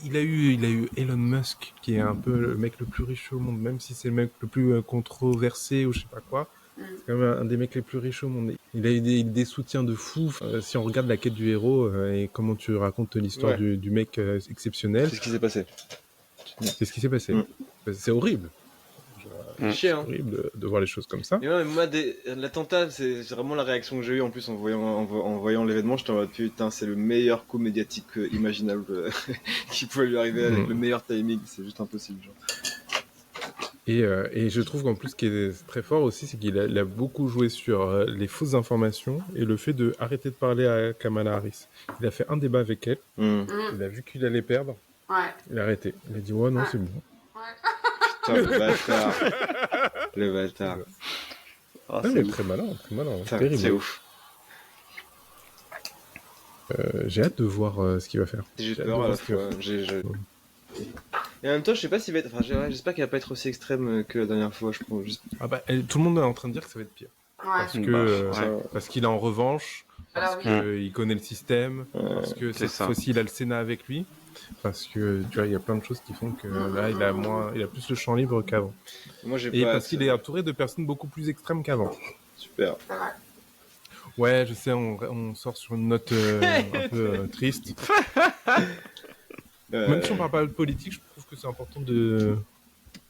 il a eu Elon Musk, qui est un peu le mec le plus riche au monde, même si c'est le mec le plus controversé ou je sais pas quoi. C'est quand même un des mecs les plus riches au monde. Il a eu des soutiens de fou. Si on regarde la quête du héros et comment tu racontes l'histoire Ouais. du mec exceptionnel, C'est ce qui s'est passé. c'est ce qui s'est passé. C'est horrible. C'est chiant. Hein. Horrible de voir les choses comme ça. Et ouais, moi, l'attentat, c'est vraiment la réaction que j'ai eue en plus en voyant l'événement. J'étais en mode putain, c'est le meilleur coup médiatique imaginable qui pouvait lui arriver avec le meilleur timing. C'est juste impossible. Genre. Et je trouve qu'en plus, ce qui est très fort aussi, c'est qu'il a beaucoup joué sur les fausses informations et le fait de arrêter de parler à Kamala Harris. Il a fait un débat avec elle. Il a vu qu'il allait perdre. Ouais. Il a arrêté. Il a dit ouais, non, Ouais. c'est bon. Putain, le bâtard. Le bâtard. Ah, Ouais, c'est mais ouf. très malin, Putain, terrible. c'est ouf. J'ai hâte de voir ce qu'il va faire. J'ai hâte de peur à voir la ce qu'il va fois. Et en même temps, je sais pas s'il va être. Enfin, j'espère qu'il va pas être aussi extrême que la dernière fois. Je pense. Ah bah, tout le monde est en train de dire que ça va être pire. Ouais. Parce que ouais. parce qu'il a en revanche, Alors parce oui. qu'il connaît le système, parce que c'est cette ça. fois-ci il a le Sénat avec lui, parce que tu vois il y a plein de choses qui font que là il a plus le champ libre qu'avant. Moi, j'ai Et pas. parce qu'il est entouré de personnes beaucoup plus extrêmes qu'avant. Super. C'est vrai. Ouais, je sais, on sort sur une note un peu triste. Même si on parle pas de politique, je trouve que c'est important de.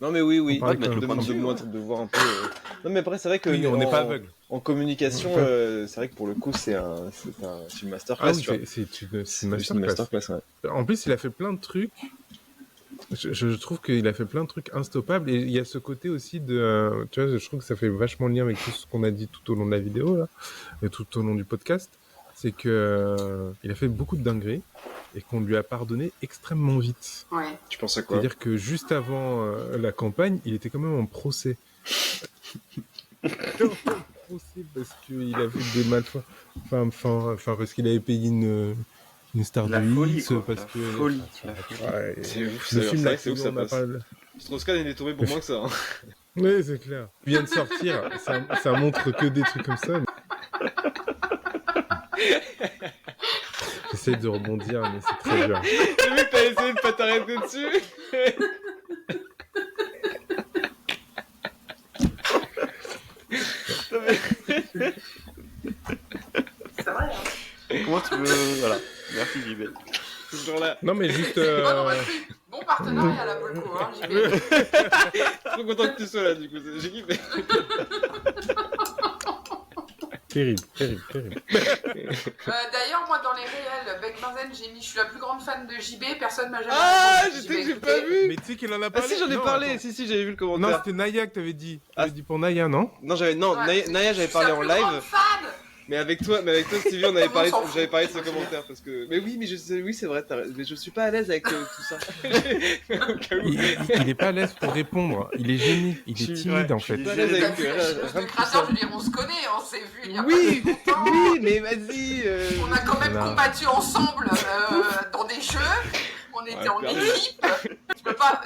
Non, mais oui. On parle De, avec le point de vue, de voir un peu. Non, mais après, c'est vrai que. Oui, on n'est pas aveugle. En communication, c'est vrai que pour le coup, c'est une masterclass. Ah oui, tu vois. c'est une C'est juste masterclass. une masterclass, ouais. En plus, il a fait plein de trucs. Je trouve qu'il a fait plein de trucs instoppables et il y a ce côté aussi de, tu vois, je trouve que ça fait vachement lien avec tout ce qu'on a dit tout au long de la vidéo là, et tout au long du podcast, c'est que il a fait beaucoup de dingueries et qu'on lui a pardonné extrêmement vite. Ouais. Tu penses à quoi? C'est-à-dire que juste avant la campagne, il était quand même en procès. Procès parce qu'il avait des malfaits, enfin parce qu'il avait payé une star La de folie, X, quoi. parce La que folie. Ouais, C'est ouf, le c'est film vrai là, que c'est ouf, ça on a passe. pas. Strauss-Kahn, il est tombé pour moins que ça. Hein. Oui, c'est clair. Il vient de sortir, ça montre que des trucs comme ça. J'essaie de rebondir, mais c'est très dur. J'ai vu que t'as essayé de pas t'arrêter dessus. C'est vrai. Hein. Comment tu veux. Voilà. Merci, JB. Genre là, Non, mais juste. Moi non plus. Bon partenariat là pour le coup. Hein, trop content que tu sois là, du coup. J'ai kiffé. Terrible, terrible, terrible. D'ailleurs, moi, dans les réels, Beck Benzen, j'ai mis je suis la plus grande fan de JB, personne m'a jamais Ah, répondu. je sais que j'ai pas vu. Mais tu sais qu'elle en a Ah parlé. si, j'en ai Non, parlé. attends. Si, j'avais vu le Non, commentaire. c'était Naya que t'avais dit. Ah. T'avais dit pour Naya, non? Non, Ouais, Naya, j'avais parlé en Je suis la plus live. grande fan. Mais avec toi, Stevie, on avait Comment parlé, on s'en fout. j'avais parlé de ce commentaire parce que. Mais oui, oui, c'est vrai. Mais je suis pas à l'aise avec tout ça. Au cas où. Il est pas à l'aise pour répondre. Il est gêné. Il est timide, en fait. suis pas à l'aise T'as avec vu la chimie rien de de tout Crater, ça. je veux dire, on se connaît, on s'est vu il y a Oui, pas longtemps. oui, mais vas-y. On a quand même Voilà. combattu ensemble dans des jeux. On était en perdu. équipe. Tu peux pas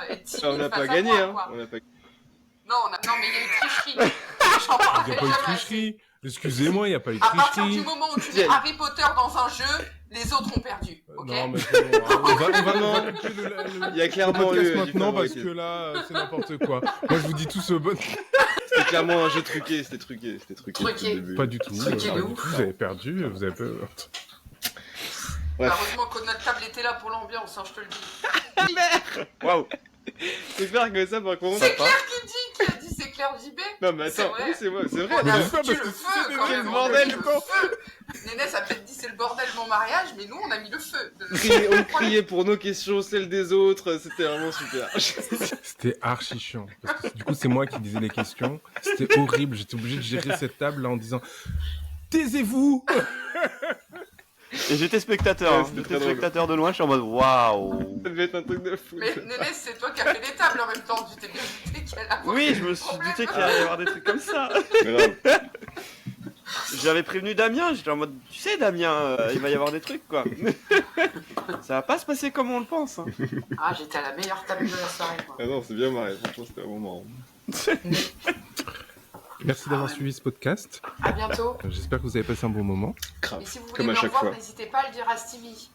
être timide On n'a face pas à gagné, moi, hein. quoi. On n'a pas. Non, mais il y a eu tricherie. J'en Il parlerai n'y a pas eu jamais de assez. tricherie. Excusez-moi, il n'y a pas eu de À partir tricherie. du moment où tu mets Harry Potter dans un jeu, les autres ont perdu. Ok. Non, mais c'est bon, hein. on va Vraiment. couper Il y a le clairement podcast eu maintenant du parce favori. que là, c'est n'importe quoi. Moi, je vous dis tous bon. C'était clairement un jeu truqué. C'était truqué. Truqué. depuis le début. Pas du tout. Truqué de ouf. Vous avez perdu. Vous avez peur. Bref. Heureusement que notre table était là pour l'ambiance, hein, je te le dis. Waouh. C'est clair que ça, par contre. C'est Claire qui a dit c'est Claire JB. Non, mais C'est attends, vrai. oui, c'est vrai. C'est On vrai. a Mais j'espère, foutu parce le que feu c'est quand quel même. bordel, on a mis le feu. Nénès a peut-être dit c'est le bordel mon mariage, mais nous on a mis le feu. On criait pour nos questions, celles des autres. C'était vraiment super. C'était archi chiant. Parce que, du coup, c'est moi qui disais les questions. C'était horrible. J'étais obligé de gérer cette table là en disant taisez-vous. Et j'étais spectateur, Ouais, hein. c'était J'étais très drôle. spectateur de loin, je suis en mode waouh. Ça devait être un truc de fou. Mais Nénès, c'est toi qui as fait les tables en même temps. Tu t'es bien douté qu'elle a. Oui, je me suis douté qu'il allait y avoir des trucs comme ça. C'est grave. J'avais prévenu Damien, j'étais en mode, tu sais Damien, il va y avoir des trucs quoi. Ça va pas se passer comme on le pense. Hein. Ah, j'étais à la meilleure table de la soirée. Quoi. Ah non, c'est bien marré. Franchement, c'était vraiment marrant. Merci d'avoir suivi ce podcast. À bientôt. J'espère que vous avez passé un bon moment. Grave. Et si vous voulez Comme me à chaque revoir, fois. n'hésitez pas à le dire à Stevie.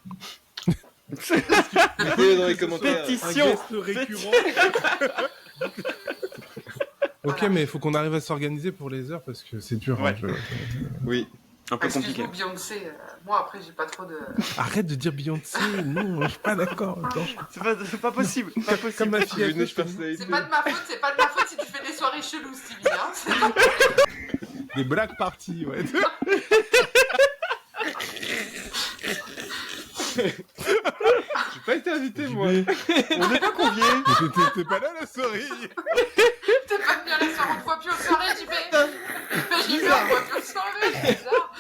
Mettez-le dans les commentaires. Pétition. récurrent. Ok, mais il faut qu'on arrive à s'organiser pour les heures parce que c'est dur. Ouais. Hein, Oui. Un peu compliqué. Excuse-moi, Beyoncé. Moi, après, j'ai pas trop de. Arrête de dire Beyoncé. Non, je suis pas d'accord. Attends, C'est pas possible. Pas possible. Comme ma fille. Une elle autre fait personnalité. C'est pas de ma faute si tu fais des soirées cheloues, Stevie. Hein. C'est pas- des black parties, ouais. J'ai pas été invité, moi. On n'est pas conviés. Mais t'es pas là la soirée. T'es pas venu à la soirée de fois plus aux soirées, JB. J'ai vu un fois plus aux soirées, c'est bizarre.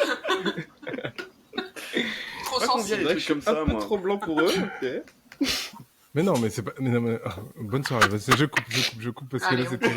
Trop Pas sensible. conviés. C'est vrai que je suis comme ça, un peu moi. trop blanc pour eux. Ok. Mais non, mais c'est pas. Mais non, mais... Bonne soirée. Je coupe parce que Allez, là on c'était.